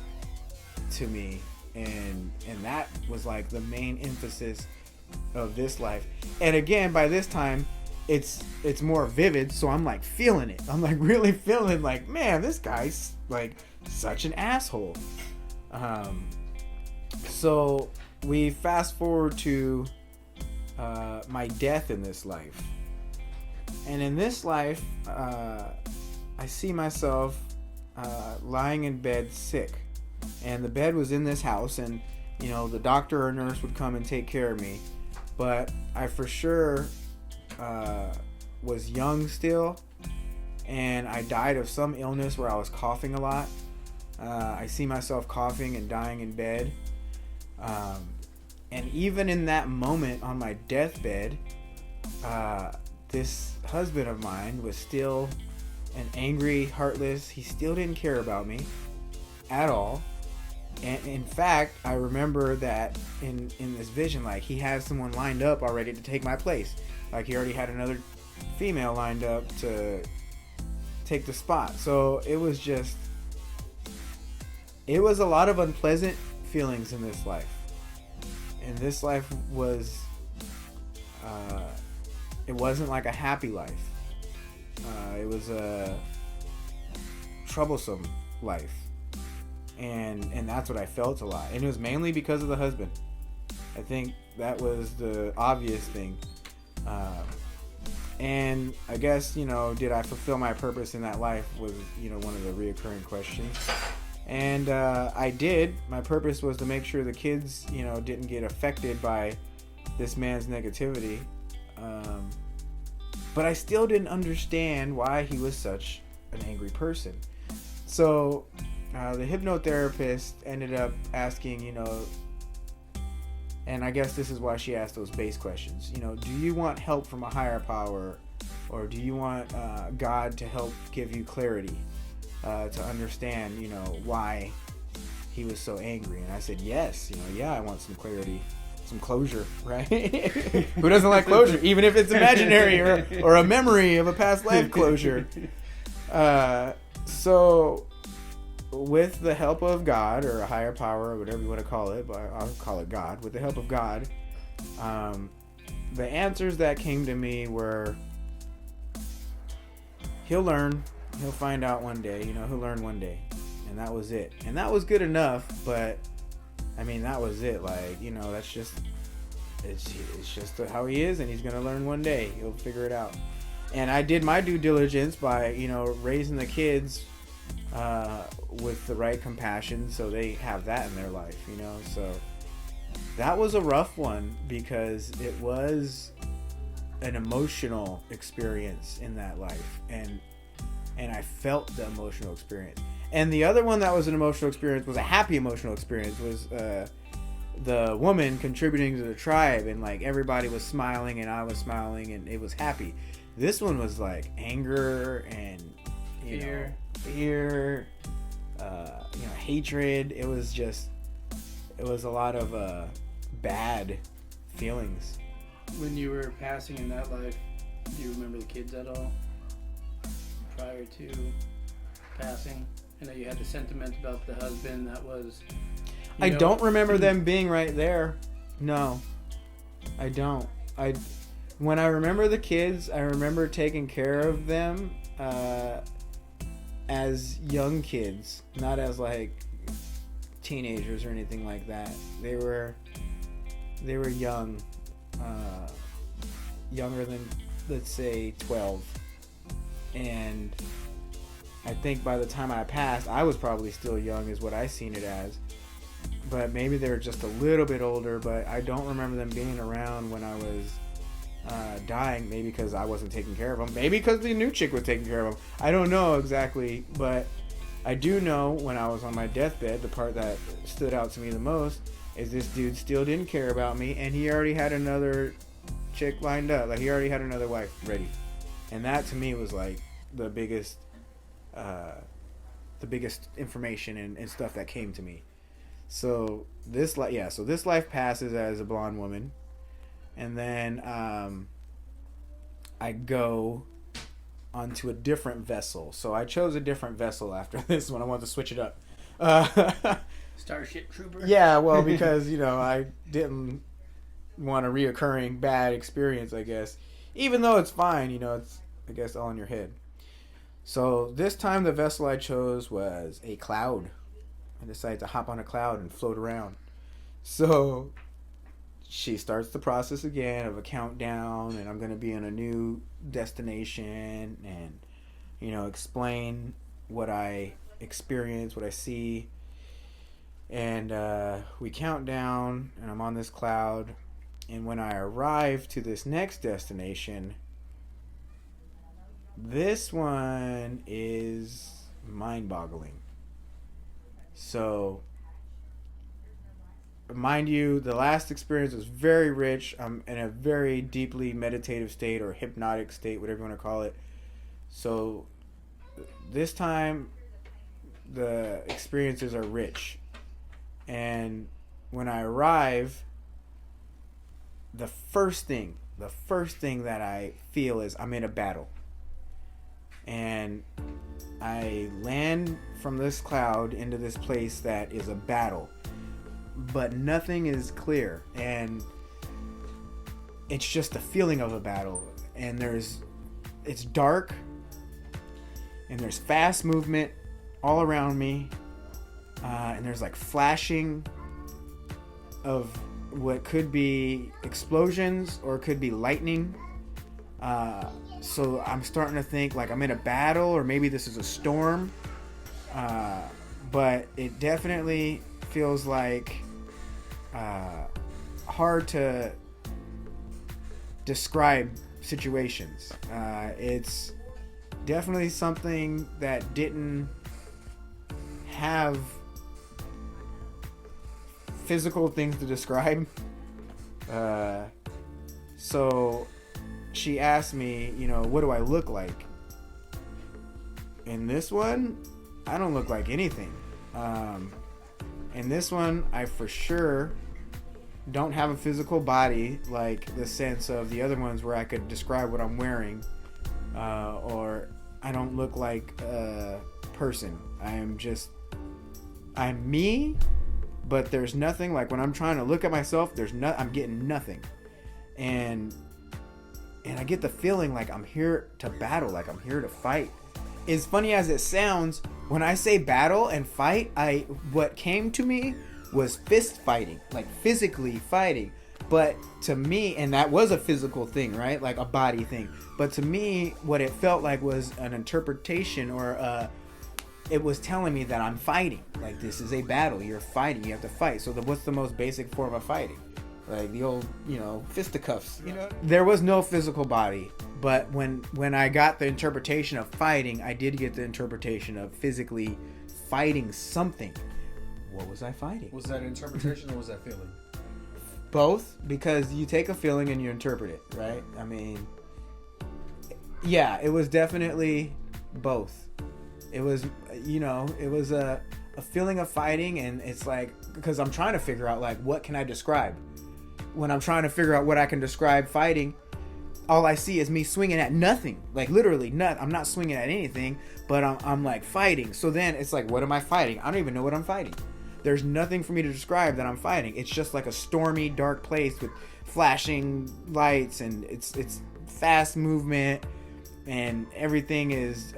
to me, and that was like the main emphasis of this life. And again, by this time it's more vivid, so I'm like feeling it. I'm like really feeling like, man, this guy's like such an asshole. So we fast forward to my death in this life, and in this life I see myself lying in bed sick. And the bed was in this house, and you know, the doctor or nurse would come and take care of me, but I for sure was young still, and I died of some illness where I was coughing a lot. I see myself coughing and dying in bed, and even in that moment on my deathbed, this husband of mine was still an angry, heartless. He still didn't care about me at all. And in fact, I remember that in this vision, like, he had someone lined up already to take my place. Like, he already had another female lined up to take the spot. So it was a lot of unpleasant feelings in this life. And this life was, it wasn't like a happy life. It was a troublesome life. And that's what I felt a lot. And it was mainly because of the husband. I think that was the obvious thing. And I guess, you know, did I fulfill my purpose in that life was, you know, one of the reoccurring questions. And I did. My purpose was to make sure the kids, you know, didn't get affected by this man's negativity. But I still didn't understand why he was such an angry person. So the hypnotherapist ended up asking, you know, and I guess this is why she asked those base questions. You know, do you want help from a higher power, or do you want God to help give you clarity to understand, you know, why he was so angry? And I said, yes, you know, yeah, I want some clarity, some closure, right? Who doesn't like closure, even if it's imaginary or a memory of a past life closure? So with the help of God, or a higher power, or whatever you want to call it, but I'll call it God. With the help of God, the answers that came to me were, he'll learn, he'll find out one day, you know, he'll learn one day. And that was it. And that was good enough, but I mean, that was it. Like, you know, that's just, it's just how he is, and he's going to learn one day. He'll figure it out. And I did my due diligence by, you know, raising the kids with the right compassion, so they have that in their life, you know. So that was a rough one, because it was an emotional experience in that life, and I felt the emotional experience. And the other one that was an emotional experience was a happy emotional experience, was the woman contributing to the tribe, and like everybody was smiling and I was smiling and it was happy. This one was like anger and fear, hatred. It was a lot of bad feelings. When you were passing in that life, do you remember the kids at all? Prior to passing? I know you had the sentiment about the husband that was... I don't remember them being right there. No, I don't. When I remember the kids, I remember taking care of them as young kids, not as like teenagers or anything like that. They were young, younger than, let's say, 12. And I think by the time I passed, I was probably still young is what I seen it as. But maybe they were just a little bit older, but I don't remember them being around when I was dying. Maybe because I wasn't taking care of them. Maybe because the new chick was taking care of them. I don't know exactly, but I do know when I was on my deathbed, the part that stood out to me the most is this dude still didn't care about me, and he already had another chick lined up. Like, he already had another wife ready. And that to me was like the biggest information and stuff that came to me. So this life passes as a blonde woman, and then I go onto a different vessel. So I chose a different vessel after this one. I wanted to switch it up. Starship Trooper? Yeah, well, because, I didn't want a reoccurring bad experience, I guess. Even though it's fine, it's, I guess, all in your head. So this time the vessel I chose was a cloud. I decided to hop on a cloud and float around. So she starts the process again of a countdown, and I'm going to be in a new destination and, explain what I experience, what I see. And we count down, and I'm on this cloud. And when I arrive to this next destination, this one is mind-boggling. So, mind you, the last experience was very rich. I'm in a very deeply meditative state or hypnotic state, whatever you want to call it. So, this time, the experiences are rich. And when I arrive, the first thing that I feel is I'm in a battle. And I land from this cloud into this place that is a battle, but nothing is clear, and it's just the feeling of a battle. And it's dark, and there's fast movement all around me, and there's like flashing of what could be explosions or could be lightning. So I'm starting to think like I'm in a battle, or maybe this is a storm. But it definitely feels like hard to describe situations. It's definitely something that didn't have physical things to describe. So she asked me, what do I look like? In this one, I don't look like anything. In this one, I for sure don't have a physical body like the sense of the other ones where I could describe what I'm wearing. Or I don't look like a person. I'm me, but there's nothing. Like when I'm trying to look at myself, I'm getting nothing. And I get the feeling like I'm here to battle, like I'm here to fight. As funny as it sounds, when I say battle and fight, what came to me was fist fighting, like physically fighting. But to me, and that was a physical thing, right? Like a body thing. But to me, what it felt like was an interpretation, or it was telling me that I'm fighting. Like, this is a battle. You're fighting. You have to fight. So what's the most basic form of fighting? Like the old, fisticuffs. There was no physical body. But when I got the interpretation of fighting, I did get the interpretation of physically fighting something. What was I fighting? Was that interpretation or was that feeling? Both, because you take a feeling and you interpret it, right? I mean, yeah, it was definitely both. It was, it was a feeling of fighting, and it's like, because I'm trying to figure out, like, what can I describe? when I'm trying to figure out what I can describe fighting, all I see is me swinging at nothing, like literally nothing. I'm not swinging at anything, but I'm like fighting. So then it's like, what am I fighting? I don't even know what I'm fighting. There's nothing for me to describe that I'm fighting. It's just like a stormy, dark place with flashing lights, and it's fast movement, and everything is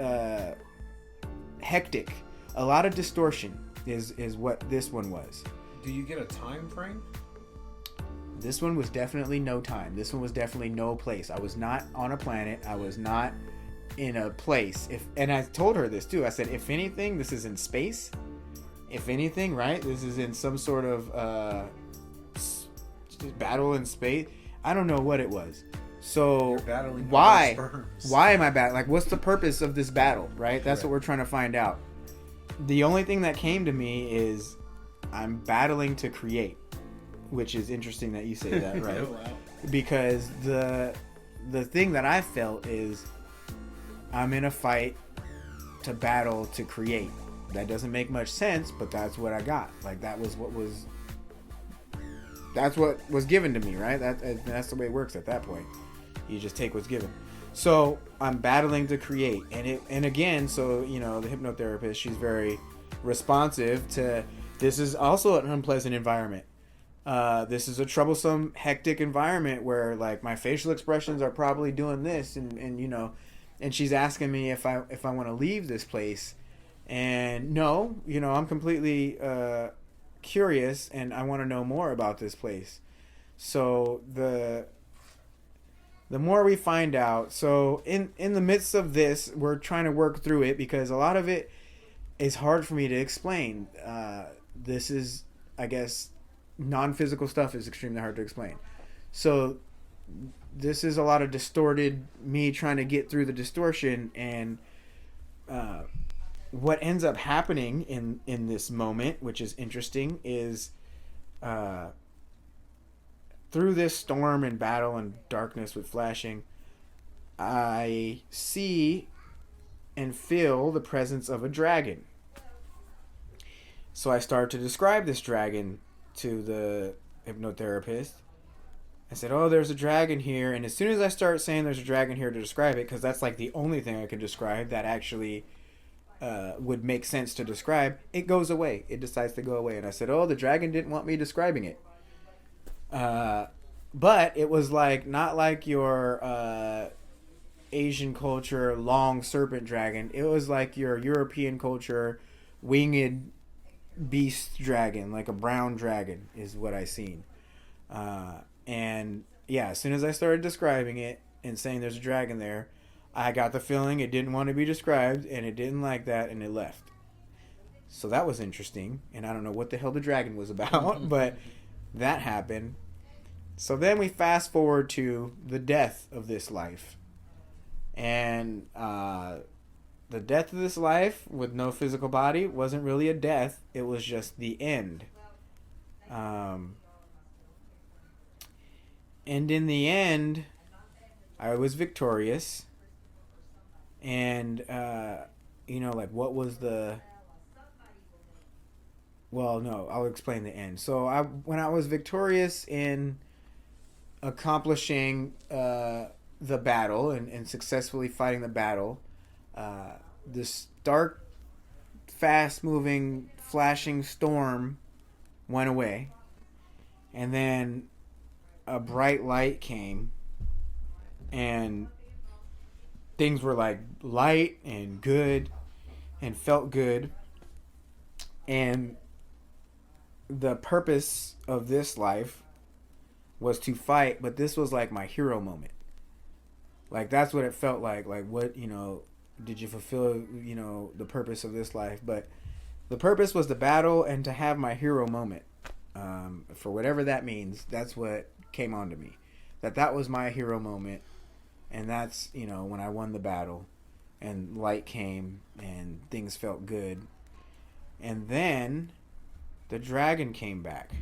hectic. A lot of distortion is what this one was. Do you get a time frame? This one was definitely no time. This one was definitely no place. I was not on a planet. I was not in a place. And I told her this too. I said, if anything, this is in space. If anything, right? This is in some sort of battle in space. I don't know what it was. So why am I battling? Like, what's the purpose of this battle, right? That's what we're trying to find out. The only thing that came to me is I'm battling to create, which is interesting that you say that, right? Wow. Because the thing that I felt is I'm in a fight to battle to create. That doesn't make much sense, but that's what I got. Like, that's what was given to me, right? That's the way it works at that point. You just take what's given. So I'm battling to create, and again, so the hypnotherapist, she's very responsive to this. Is also an unpleasant environment. This is a troublesome, hectic environment where like my facial expressions are probably doing this, and she's asking me if I want to leave this place, and no, I'm completely curious, and I want to know more about this place. So the more we find out, so in the midst of this, we're trying to work through it because a lot of it is hard for me to explain. This is, I guess, non-physical stuff is extremely hard to explain. So this is a lot of distorted me trying to get through the distortion, and what ends up happening in this moment, which is interesting, is through this storm and battle and darkness with flashing, I see and feel the presence of a dragon. So I start to describe this dragon to the hypnotherapist. I said, oh, there's a dragon here. And as soon as I start saying there's a dragon here to describe it, because that's like the only thing I can describe that actually would make sense to describe, it goes away. It decides to go away. And I said, oh, the dragon didn't want me describing it. But it was like not like your Asian culture long serpent dragon. It was like your European culture winged beast dragon, like a brown dragon is what I seen. And yeah, as soon as I started describing it and saying there's a dragon there, I got the feeling it didn't want to be described, and it didn't like that, and it left. So that was interesting, and I don't know what the hell the dragon was about, but that happened. So then we fast forward to the death of this life. And the death of this life with no physical body wasn't really a death. It was just the end. And in the end, I was victorious. And, like what was the... Well, no, I'll explain the end. So when I was victorious in accomplishing the battle and successfully fighting the battle, this dark, fast-moving, flashing storm went away. And then a bright light came, and things were like light and good and felt good. And the purpose of this life was to fight, but this was like my hero moment. Like, that's what it felt like. Like, what, did you fulfill, the purpose of this life? But the purpose was the battle and to have my hero moment. For whatever that means, that's what came onto me. That was my hero moment. And that's, when I won the battle and light came and things felt good. And then the dragon came back,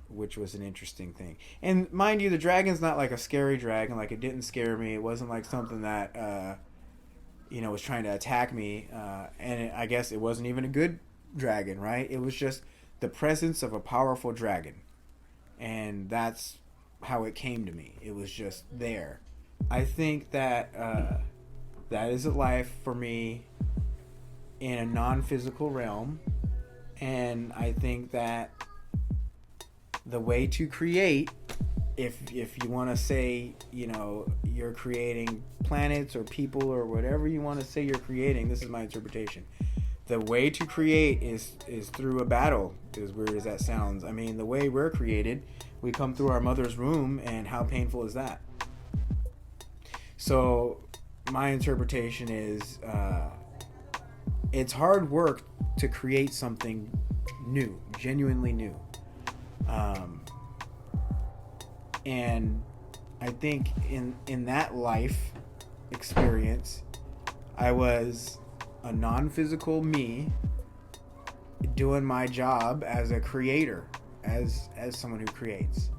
which was an interesting thing. And mind you, the dragon's not like a scary dragon. Like, it didn't scare me. It wasn't like something that, was trying to attack me. And I guess it wasn't even a good dragon, right? It was just the presence of a powerful dragon. And that's how it came to me. It was just there. I think that that is a life for me in a non-physical realm. And I think that the way to create, if you want to say, you're creating planets or people or whatever you want to say you're creating, this is my interpretation. The way to create is through a battle, as weird as that sounds. I mean, the way we're created, we come through our mother's womb, and how painful is that? So my interpretation is it's hard work to create something new, genuinely new. And I think in that life experience, I was a non-physical me doing my job as a creator, as someone who creates.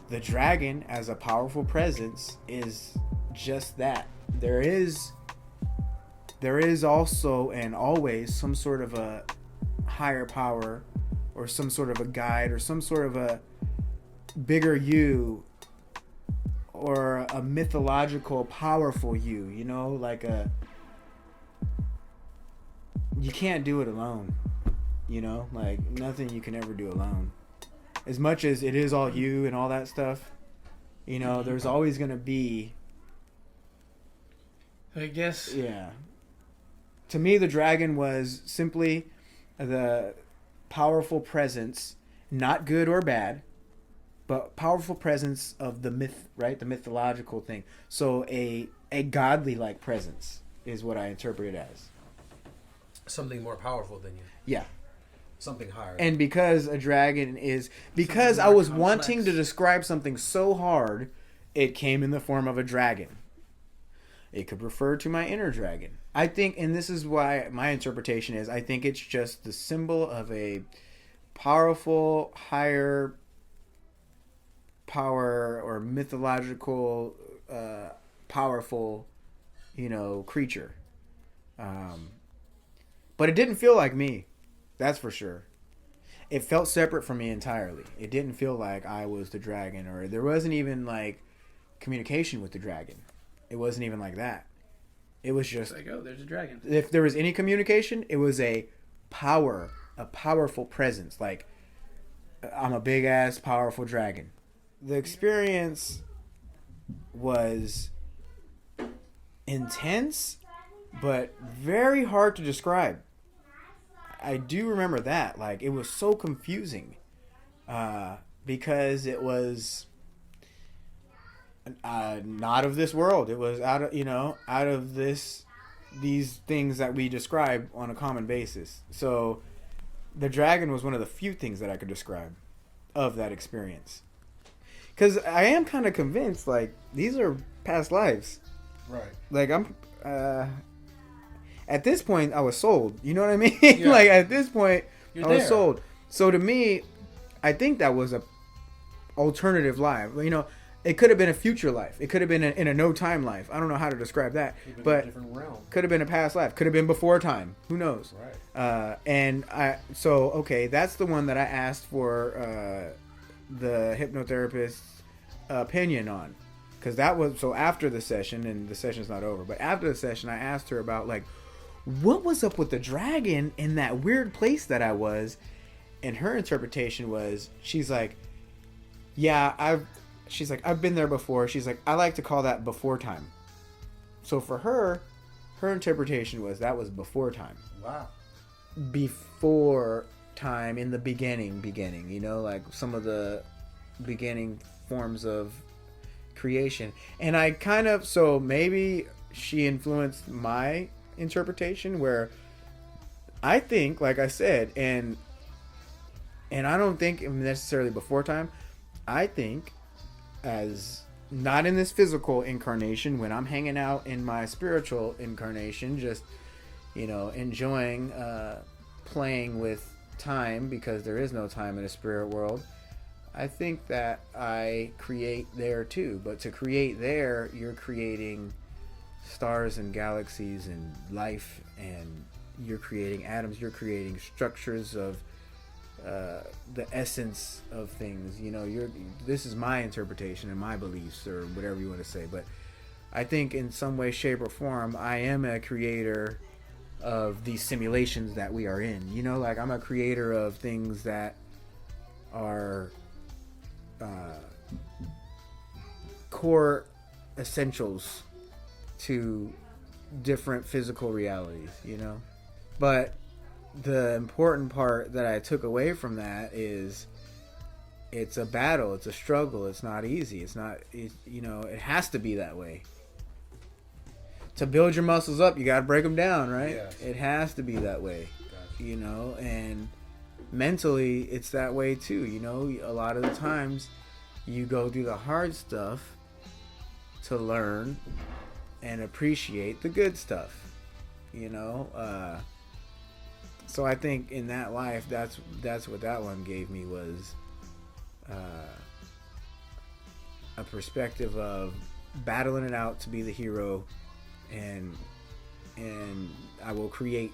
The dragon, as a powerful presence, is just that. There is also and always some sort of a higher power, or some sort of a guide, or some sort of a bigger you, or a mythological powerful you, like you can't do it alone, like nothing you can ever do alone. As much as it is all you and all that stuff, there's always going to be, I guess. Yeah. To me, the dragon was simply the powerful presence, not good or bad, but powerful presence of the myth, right? The mythological thing. So a godly like presence is what I interpret it as. Something more powerful than you. Yeah. Something higher. And because a dragon is, because I was wanting to describe something so hard, it came in the form of a dragon. It could refer to my inner dragon. I think, and this is why my interpretation is, I think it's just the symbol of a powerful, higher power, or mythological, powerful, creature. But it didn't feel like me. That's for sure. It felt separate from me entirely. It didn't feel like I was the dragon, or there wasn't even like communication with the dragon. It wasn't even like that. It was just like, oh, there's a dragon. If there was any communication, it was a powerful presence. Like, I'm a big ass powerful dragon. The experience was intense, but very hard to describe. I do remember that. Like, it was so confusing because it was not of this world. It was out of these things that we describe on a common basis. So the dragon was one of the few things that I could describe of that experience. Because I am kind of convinced, like, these are past lives. Right. Like, I'm... at this point, I was sold. You know what I mean? Yeah. Like, at this point, You're I was there. sold. So to me, I think that was a alternative life. It could have been a future life. It could have been in a no-time life. I don't know how to describe that. But a different realm. could have been a past life. Could have been before time. Who knows? Right. Okay, that's the one that I asked for the hypnotherapist's opinion on. Because that was, so after the session, and the session's not over, but after the session, I asked her about, like, what was up with the dragon in that weird place that I was? And her interpretation was, she's like, I've been there before. She's like, I like to call that before time. So for her interpretation was that was before time. Wow. Before time, in the beginning, like some of the beginning forms of creation. And I kind of, so maybe she influenced my interpretation, where I think, like I said, and I don't think necessarily before time. I think as not in this physical incarnation, when I'm hanging out in my spiritual incarnation, just enjoying playing with time, because there is no time in a spirit world. I think that I create there too, but to create there, you're creating stars and galaxies and life, and you're creating atoms, you're creating structures of the essence of things. You know, this is my interpretation and my beliefs, or whatever you want to say. But I think in some way, shape, or form, I am a creator of these simulations that we are in. You know, like I'm a creator of things that are core essentials to different physical realities, you know. But the important part that I took away from that is it's a battle, it's a struggle, it's not easy, you know, it has to be that way. To build your muscles up, you got to break them down, right? Yes. It has to be that way. Gotcha. You know, and mentally it's that way too. You know, a lot of the times you go through the hard stuff to learn and appreciate the good stuff, you know. So I think in that life, that's what that one gave me, was a perspective of battling it out to be the hero, and I will create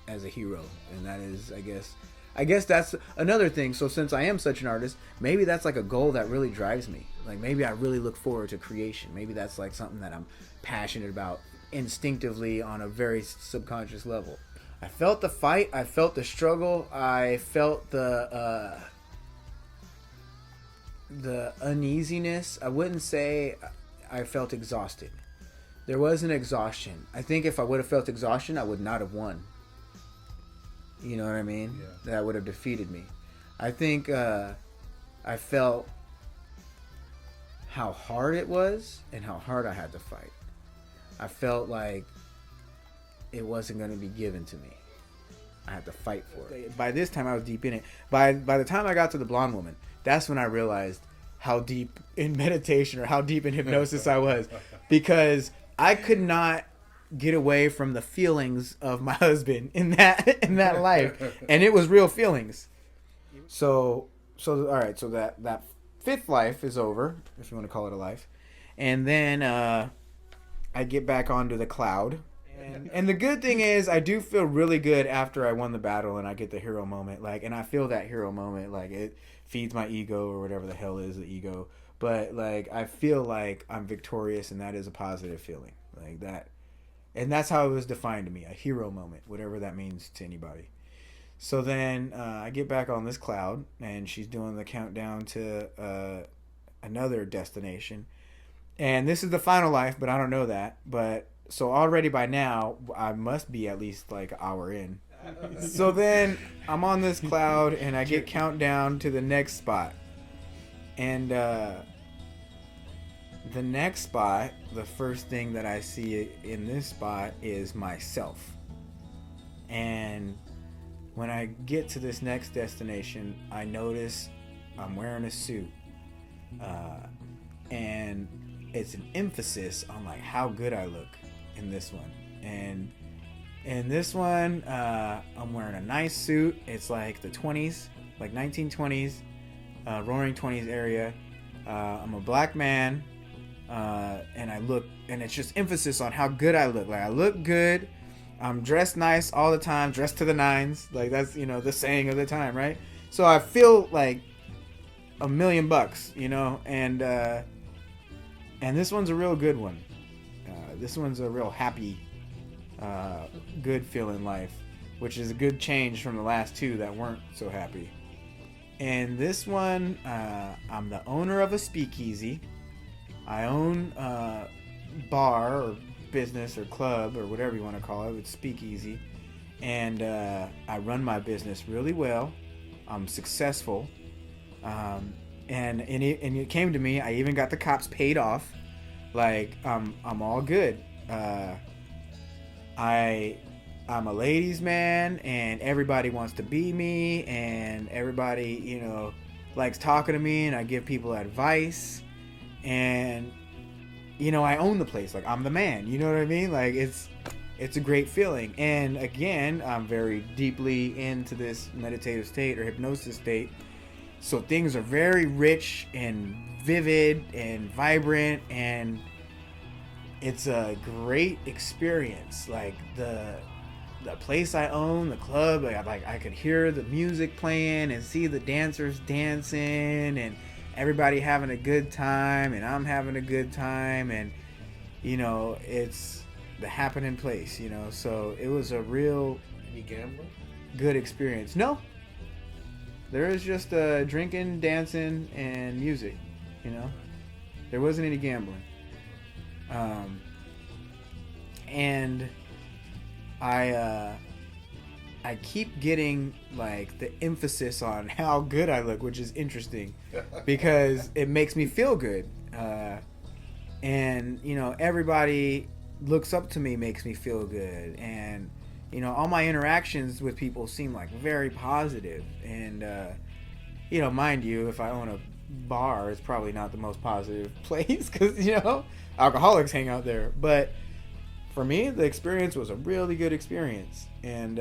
as a hero. And that is, I guess that's another thing. So since I am such an artist, maybe that's like a goal that really drives me. Like maybe I really look forward to creation. Maybe that's like something that I'm passionate about instinctively on a very subconscious level. I felt the fight. I felt the struggle. I felt the uneasiness. I wouldn't say I felt exhausted. There was an exhaustion. I think if I would have felt exhaustion, I would not have won. You know what I mean? Yeah. That would have defeated me. I think I felt how hard it was and how hard I had to fight. I felt like it wasn't going to be given to me. I had to fight for it. By this time, I was deep in it. By the time I got to the blonde woman, that's when I realized how deep in meditation or how deep in hypnosis I was, because I could not get away from the feelings of my husband in that life, and it was real feelings. So all right, so that fifth life is over, if you want to call it a life, and then I get back onto the cloud. And the good thing is, I do feel really good after I won the battle and I get the hero moment. Like, and I feel that hero moment, like it feeds my ego or whatever the hell is the ego. But like, I feel like I'm victorious, and that is a positive feeling, like that. And that's how it was defined to me, a hero moment, whatever that means to anybody. So then I get back on this cloud, and she's doing the countdown to another destination. And this is the final life, but I don't know that. But so already by now, I must be at least like an hour in. So then I'm on this cloud, and I get countdown to the next spot. And the next spot, the first thing that I see in this spot is myself. And when I get to this next destination, I notice I'm wearing a suit. And it's an emphasis on like how good I look in this one. And in this one, I'm wearing a nice suit. It's like the 20s, like 1920s, roaring 20s area. I'm a black man. And I look, and it's just emphasis on how good I look. Like, I look good. I'm dressed nice all the time, dressed to the nines. Like, that's, you know, the saying of the time, right? So I feel like $1 million, you know, and this one's a real good one. This one's a real happy, good feeling life, which is a good change from the last two that weren't so happy. And this one, I'm the owner of a speakeasy. I own a bar or business or club or whatever you want to call it. It's speakeasy. And I run my business really well. I'm successful. And it came to me. I even got the cops paid off. Like, I'm all good. I'm a ladies' man, and everybody wants to be me, and everybody, you know, likes talking to me, and I give people advice. And, you know, I own the place. Like, I'm the man. You know what I mean? Like, it's a great feeling. And again, I'm very deeply into this meditative state or hypnosis state. So things are very rich and vivid and vibrant, and it's a great experience. Like, the place I own, the club, like I could hear the music playing and see the dancers dancing and everybody having a good time, and I'm having a good time, and it's the happening place, so it was a real Any gambling? good experience. No, there was just drinking, dancing, and music. There wasn't any gambling. And I keep getting like the emphasis on how good I look, which is interesting because it makes me feel good. And everybody looks up to me, makes me feel good, and all my interactions with people seem like very positive. And mind you, if I own a bar, it's probably not the most positive place because alcoholics hang out there. But for me, the experience was a really good experience. And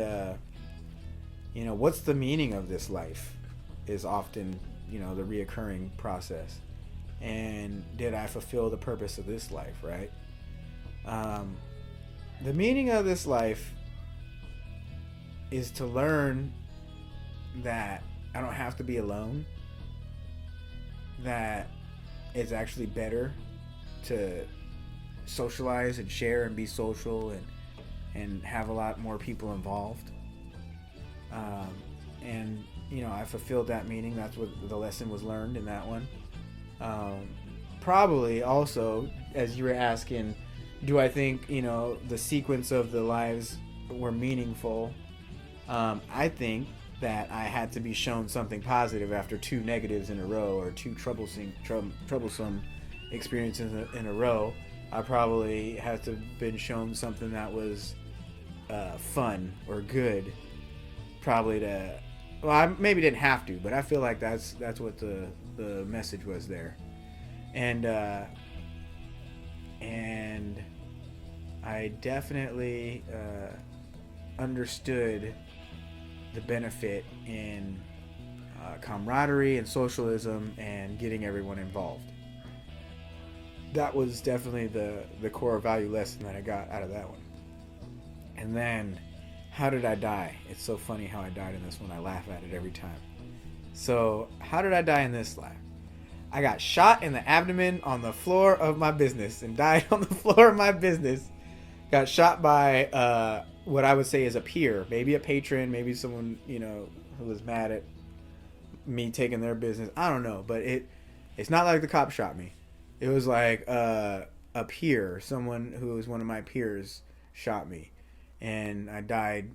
what's the meaning of this life is often the reoccurring process. And did I fulfill the purpose of this life, right? The meaning of this life is to learn that I don't have to be alone, that it's actually better to socialize and share and be social and have a lot more people involved. And I fulfilled that meaning. That's what the lesson was learned in that one. Probably also, as you were asking, do I think the sequence of the lives were meaningful? I think that I had to be shown something positive after 2 negatives in a row, or 2 troublesome experiences in a row. I probably had to have been shown something that was fun or good. Probably I maybe didn't have to, but I feel like that's what the message was there. And I definitely understood the benefit in camaraderie and socialism and getting everyone involved. That was definitely the core value lesson that I got out of that one. And then, how did I die? It's so funny how I died in this one. I laugh at it every time. So, how did I die in this life? I got shot in the abdomen on the floor of my business and died on the floor of my business. Got shot by what I would say is a peer, maybe a patron, maybe someone who was mad at me taking their business. I don't know, but it's not like the cop shot me. It was like a peer, someone who was one of my peers, shot me, and I died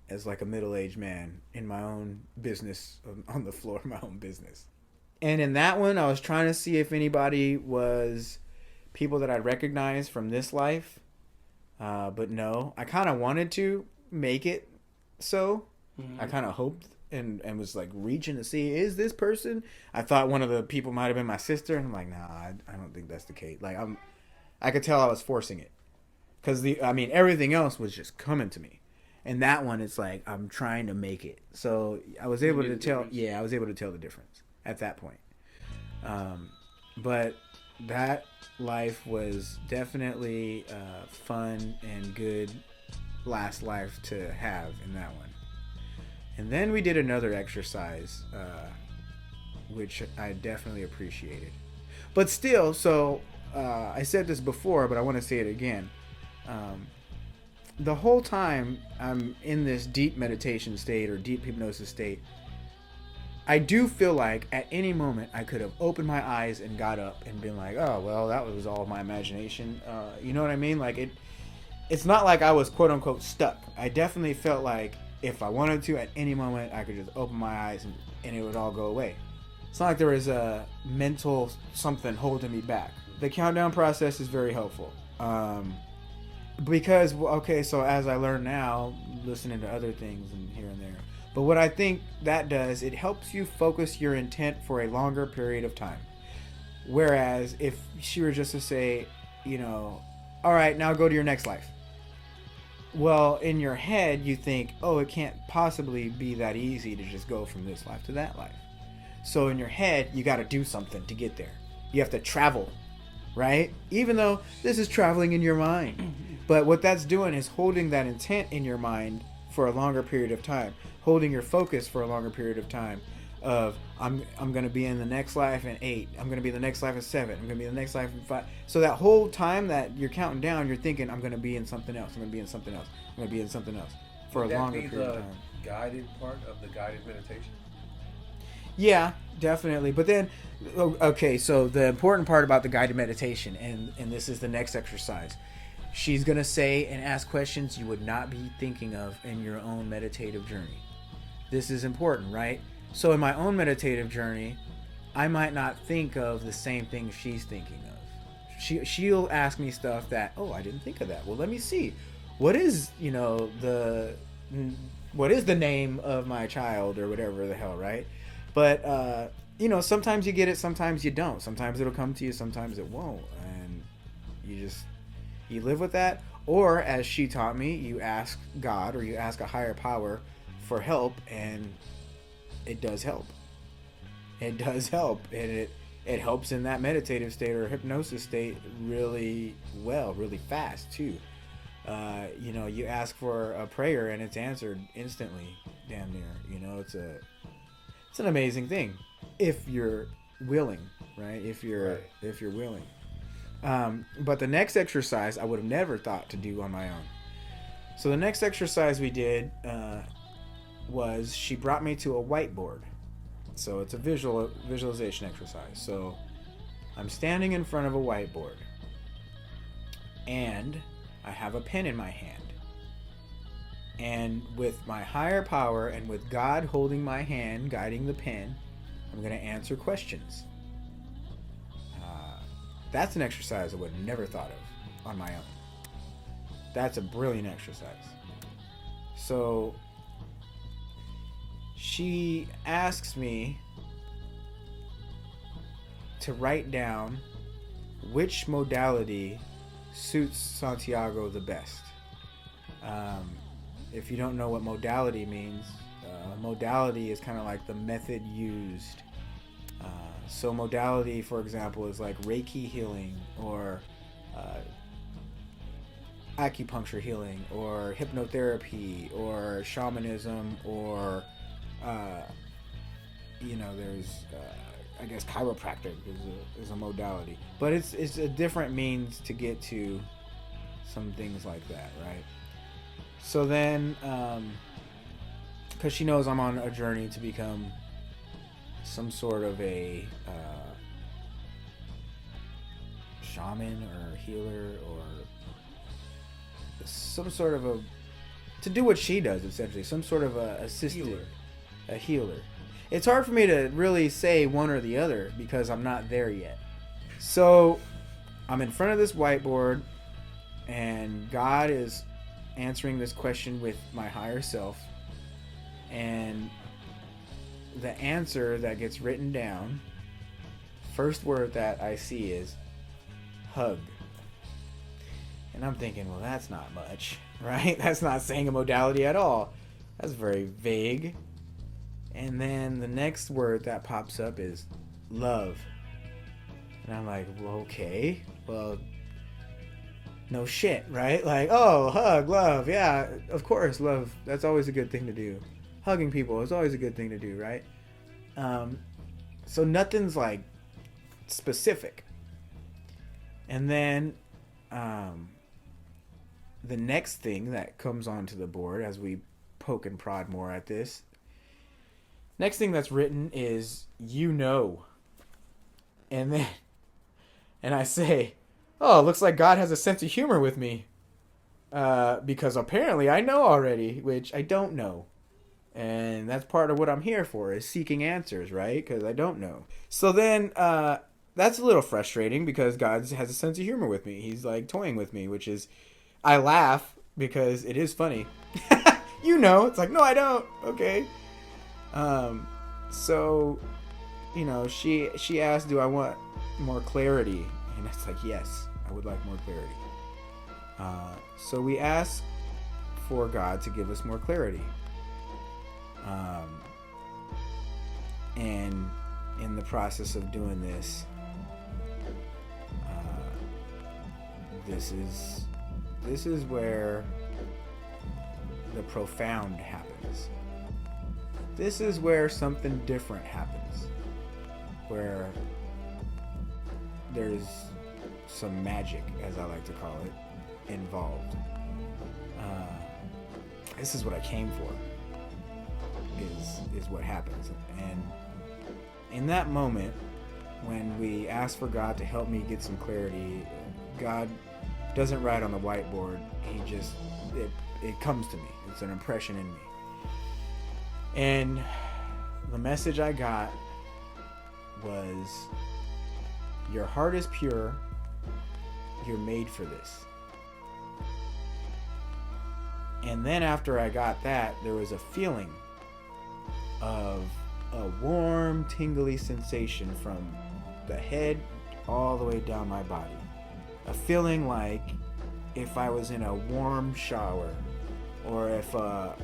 as like a middle-aged man in my own business, on the floor of my own business. And in that one, I was trying to see if anybody was people that I'd recognize from this life. But no, I kind of wanted to make it so. Mm-hmm. I kind of hoped and was like reaching to see, is this person? I thought one of the people might have been my sister. And I'm like, nah, I don't think that's the case. Like I could tell I was forcing it. Because everything else was just coming to me. And that one, it's like, I'm trying to make it. So I was able to tell. Yeah, I was able to tell the difference at that point. But that life was definitely fun and good last life to have in that one. And then we did another exercise, which I definitely appreciated. But still, so I said this before, but I want to say it again. The whole time I'm in this deep meditation state or deep hypnosis state, I do feel like at any moment I could have opened my eyes and got up and been like, oh, well, that was all my imagination. You know what I mean? Like it's not like I was quote unquote stuck. I definitely felt like if I wanted to at any moment, I could just open my eyes and it would all go away. It's not like there was a mental something holding me back. The countdown process is very helpful. Because, okay, so as I learn now, listening to other things and here and there, but what I think that does, it helps you focus your intent for a longer period of time. Whereas if she were just to say, all right, now go to your next life. Well, in your head, you think, oh, it can't possibly be that easy to just go from this life to that life. So in your head, you got to do something to get there. You have to travel right? Even though this is traveling in your mind. But what that's doing is holding that intent in your mind for a longer period of time, holding your focus for a longer period of time of I'm going to be in the next life in 8, I'm going to be in the next life in 7, I'm going to be in the next life in 5. So that whole time that you're counting down, you're thinking I'm going to be in something else, I'm going to be in something else, I'm going to be in something else for a longer period of time. Guided part of the guided meditation? Yeah, definitely. But then, okay, so the important part about the guided meditation, and this is the next exercise. She's going to say and ask questions you would not be thinking of in your own meditative journey. This is important, right? So in my own meditative journey, I might not think of the same thing she's thinking of. She'll ask me stuff that, oh, I didn't think of that. Well, let me see. What is the name of my child or whatever the hell, right? But, sometimes you get it, sometimes you don't. Sometimes it'll come to you, sometimes it won't. And you live with that. Or, as she taught me, you ask God or you ask a higher power for help, and it does help. It does help. And it helps in that meditative state or hypnosis state really well, really fast, too. You ask for a prayer and it's answered instantly, damn near. It's an amazing thing if you're willing, right? If you're willing. But the next exercise I would have never thought to do on my own. So the next exercise we did was she brought me to a whiteboard. So it's a visualization exercise. So I'm standing in front of a whiteboard and I have a pen in my hand. And with my higher power and with God holding my hand, guiding the pen, I'm going to answer questions. That's an exercise I would have never thought of on my own. That's a brilliant exercise. So she asks me to write down which modality suits Santiago the best. If you don't know what modality means, modality is kind of like the method used. So modality, for example, is like Reiki healing or acupuncture healing or hypnotherapy or shamanism or there's I guess chiropractic is a modality, but it's a different means to get to some things like that, right? So then, because she knows I'm on a journey to become some sort of a shaman or healer or some sort of to do what she does, essentially, some sort of a assistant, a healer. It's hard for me to really say one or the other because I'm not there yet. So I'm in front of this whiteboard and God is answering this question with my higher self, and the answer that gets written down, first word that I see is hug. And I'm thinking, well, that's not much, right? That's not saying a modality at all. That's very vague. And then the next word that pops up is love. And I'm like, well, okay, well, no shit, right? Like, oh, hug, love, yeah, of course, love. That's always a good thing to do. Hugging people is always a good thing to do, right? So nothing's like specific. And then the next thing that comes onto the board as we poke and prod more at this, next thing that's written is, and then, and I say, oh, looks like God has a sense of humor with me. Because apparently I know already, which I don't know. And that's part of what I'm here for, is seeking answers, right? Because I don't know. So then, that's a little frustrating because God has a sense of humor with me. He's like toying with me, which is, I laugh because it is funny. It's like, no, I don't. Okay. So, she asked, do I want more clarity? And it's like, yes, I would like more clarity. So we ask for God to give us more clarity. And in the process of doing this, this is where the profound happens. This is where something different happens, where there's some magic, as I like to call it, involved. This is what I came for, is what happens. And in that moment, when we ask for God to help me get some clarity, God doesn't write on the whiteboard. It comes to me. It's an impression in me. And the message I got was, your heart is pure. You're made for this. And then after I got that, there was a feeling of a warm, tingly sensation from the head all the way down my body. A feeling like if I was in a warm shower, or if a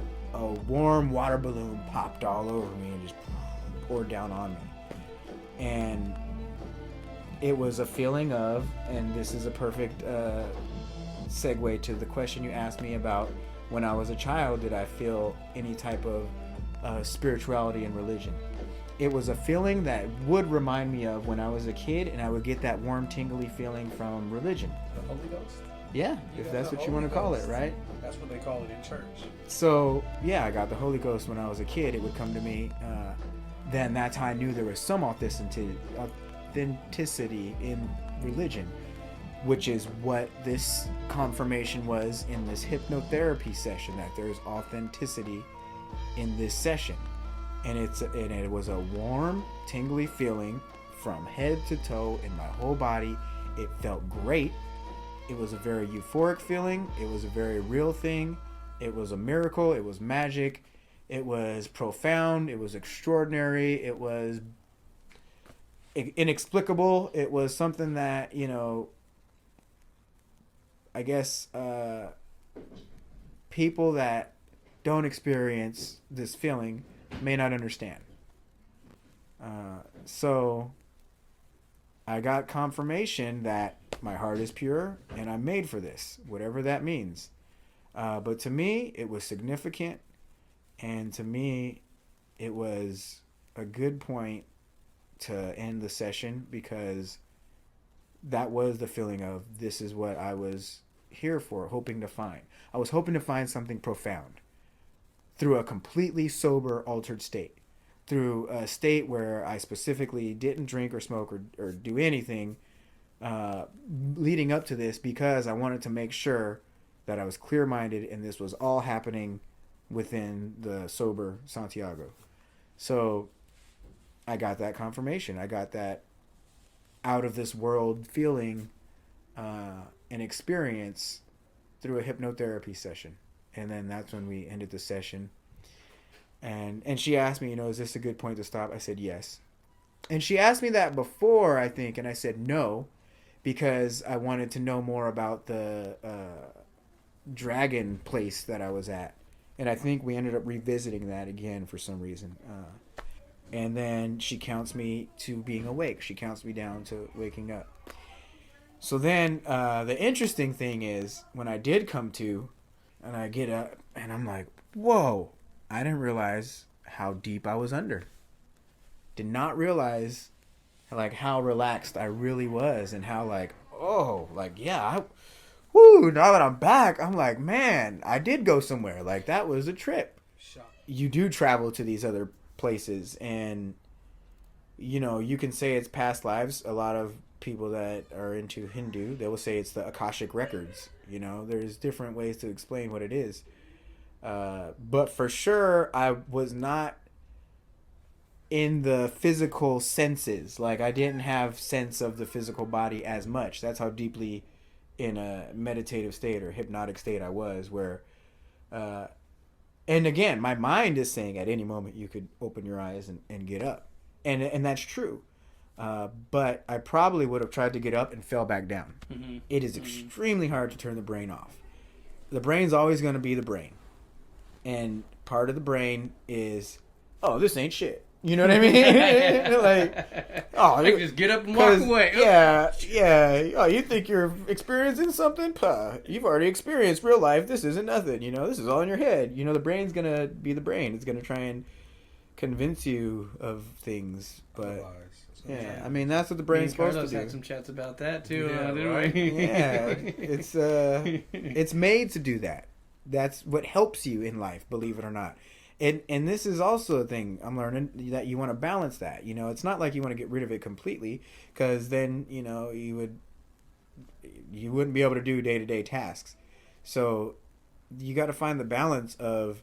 warm water balloon popped all over me and just poured down on me. And it was a feeling of, and this is a perfect segue to the question you asked me about when I was a child, did I feel any type of spirituality and religion? It was a feeling that would remind me of when I was a kid, and I would get that warm, tingly feeling from religion. The Holy Ghost? Yeah, if that's what you want to call it, right? That's what they call it in church. So, yeah, I got the Holy Ghost when I was a kid. It would come to me. Then that's how I knew there was some authenticity in religion, which is what this confirmation was in this hypnotherapy session, that there's authenticity in this session. And it was a warm, tingly feeling from head to toe in my whole body. It felt great. It was a very euphoric feeling. It was a very real thing. It was a miracle. It was magic. It was profound. It was extraordinary. It was inexplicable. It was something that, I guess people that don't experience this feeling may not understand. So I got confirmation that my heart is pure and I'm made for this, whatever that means. But to me, it was significant. And to me, it was a good point to end the session, because that was the feeling of, this is what I was here for, hoping to find. I was hoping to find something profound through a completely sober, altered state, through a state where I specifically didn't drink or smoke or do anything leading up to this, because I wanted to make sure that I was clear-minded and this was all happening within the sober Santiago. So I got that confirmation. I got that out of this world feeling and experience through a hypnotherapy session. And then that's when we ended the session. And she asked me, is this a good point to stop? I said yes. And she asked me that before, I think, and I said no, because I wanted to know more about the dragon place that I was at. And I think we ended up revisiting that again for some reason. And then she counts me to being awake. She counts me down to waking up. So then the interesting thing is, when I did come to, and I get up, and I'm like, whoa, I didn't realize how deep I was under. Did not realize how relaxed I really was, and how now that I'm back, I'm like, man, I did go somewhere. That was a trip. You do travel to these other places, and you can say it's past lives. A lot of people that are into Hindu, they will say it's the Akashic records. There's different ways to explain what it is, but for sure I was not in the physical senses. I didn't have sense of the physical body as much. That's how deeply in a meditative state or hypnotic state I was, where and again, my mind is saying at any moment you could open your eyes and get up, and that's true, but I probably would have tried to get up and fell back down. Mm-hmm. It is extremely hard to turn the brain off. The brain's always going to be the brain, and part of the brain is, oh, this ain't shit, You know what I mean? Like, oh, I can just get up and walk away. Yeah. Oh, you think you're experiencing something? Puh. You've already experienced real life. This isn't nothing. You know, this is all in your head. You know, the brain's gonna be the brain. It's gonna try and convince you of things. But yeah, I mean, that's what the brain's supposed to do. Had some chats about that too, didn't right? we? Yeah, it's made to do that. That's what helps you in life, believe it or not. And this is also a thing I'm learning, that you want to balance that. You know, it's not like you want to get rid of it completely, because then, you know, you wouldn't be able to do day-to-day tasks. So you got to find the balance of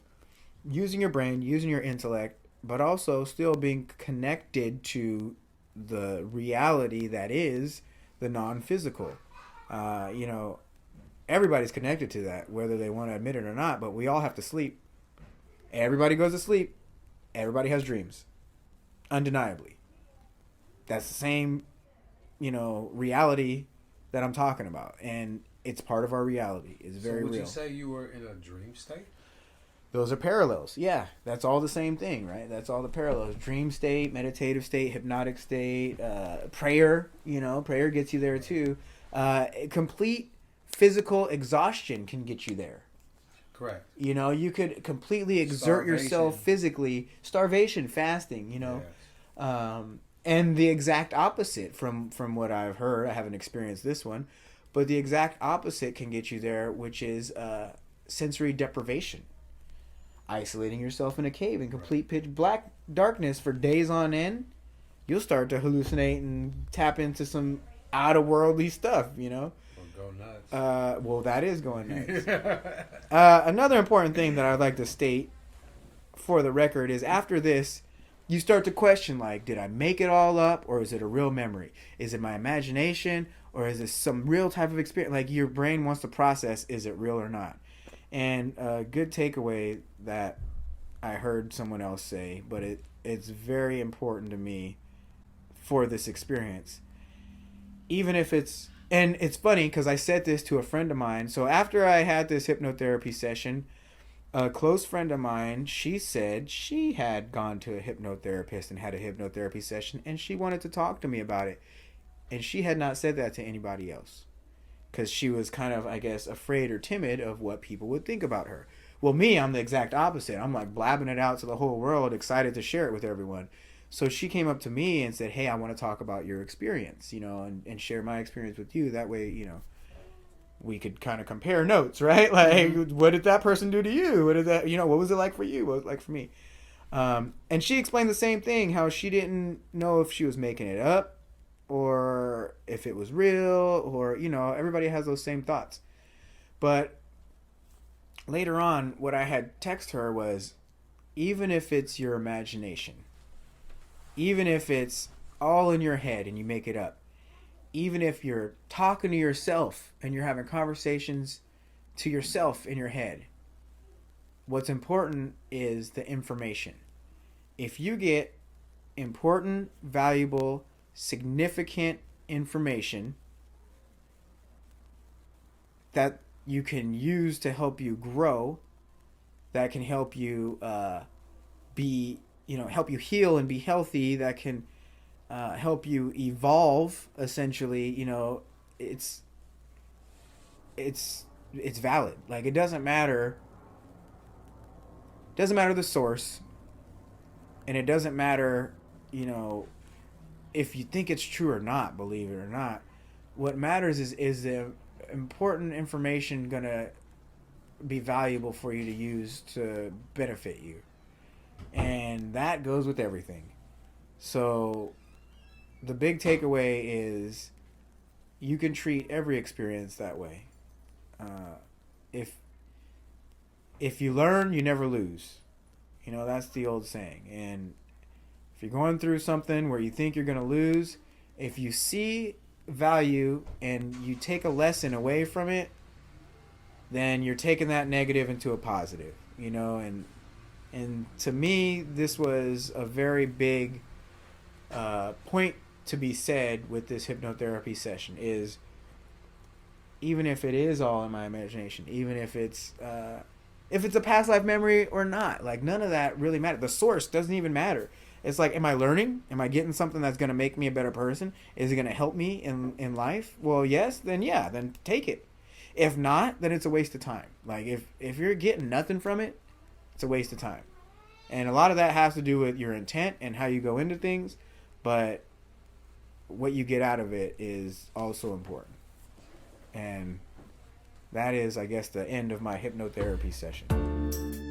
using your brain, using your intellect, but also still being connected to the reality that is the non-physical. You know, everybody's connected to that, whether they want to admit it or not, but we all have to sleep. Everybody goes to sleep. Everybody has dreams. Undeniably. That's the same, you know, reality that I'm talking about. And it's part of our reality. It's very real. So would you say you were in a dream state? Those are parallels. Yeah, that's all the same thing, right? That's all the parallels. Dream state, meditative state, hypnotic state, prayer. You know, prayer gets you there too. Complete physical exhaustion can get you there. Correct. You know, you could completely exert yourself physically. Starvation, fasting, you know. Yes. And the exact opposite from what I've heard. I haven't experienced this one. But the exact opposite can get you there, which is sensory deprivation. Isolating yourself in a cave in complete pitch black darkness for days on end. You'll start to hallucinate and tap into some out-of-worldly stuff, you know. Go nuts. Well, that is going nuts. Another important thing that I'd like to state for the record is, after this, you start to question, like, did I make it all up, or is it a real memory? Is it my imagination, or is it some real type of experience? Like, your brain wants to process, is it real or not? And a good takeaway that I heard someone else say, but it's very important to me for this experience. Even if it's... And it's funny because I said this to a friend of mine. So after I had this hypnotherapy session, a close friend of mine, she said she had gone to a hypnotherapist and had a hypnotherapy session, and she wanted to talk to me about it. And she had not said that to anybody else because she was kind of, I guess, afraid or timid of what people would think about her. Well, me, I'm the exact opposite. I'm like blabbing it out to the whole world, excited to share it with everyone. So she came up to me and said, hey, I want to talk about your experience, you know, and share my experience with you. That way, you know, we could kind of compare notes, right? Like, what did that person do to you? What did that, you know, what was it like for you? What was it like for me? And she explained the same thing, how she didn't know if she was making it up or if it was real, or, you know, everybody has those same thoughts. But later on, what I had text her was, even if it's your imagination, even if it's all in your head and you make it up, even if you're talking to yourself and you're having conversations to yourself in your head, what's important is the information. If you get important, valuable, significant information that you can use to help you grow, that can help you help you heal and be healthy, that can help you evolve, essentially, you know, it's valid. Like, it doesn't matter the source, and it doesn't matter, you know, if you think it's true or not, believe it or not. What matters is the important information gonna be valuable for you to use to benefit you. And that goes with everything. So the big takeaway is you can treat every experience that way. If you learn, you never lose. You know, that's the old saying. And if you're going through something where you think you're going to lose, if you see value and you take a lesson away from it, then you're taking that negative into a positive, you know. And to me, this was a very big point to be said with this hypnotherapy session, is even if it is all in my imagination, even if it's a past life memory or not, like, none of that really matters. The source doesn't even matter. It's like, am I learning? Am I getting something that's going to make me a better person? Is it going to help me in life? Well, yes, then yeah, then take it. If not, then it's a waste of time. Like, if you're getting nothing from it, it's a waste of time. And a lot of that has to do with your intent and how you go into things, but what you get out of it is also important. And that is, I guess, the end of my hypnotherapy session.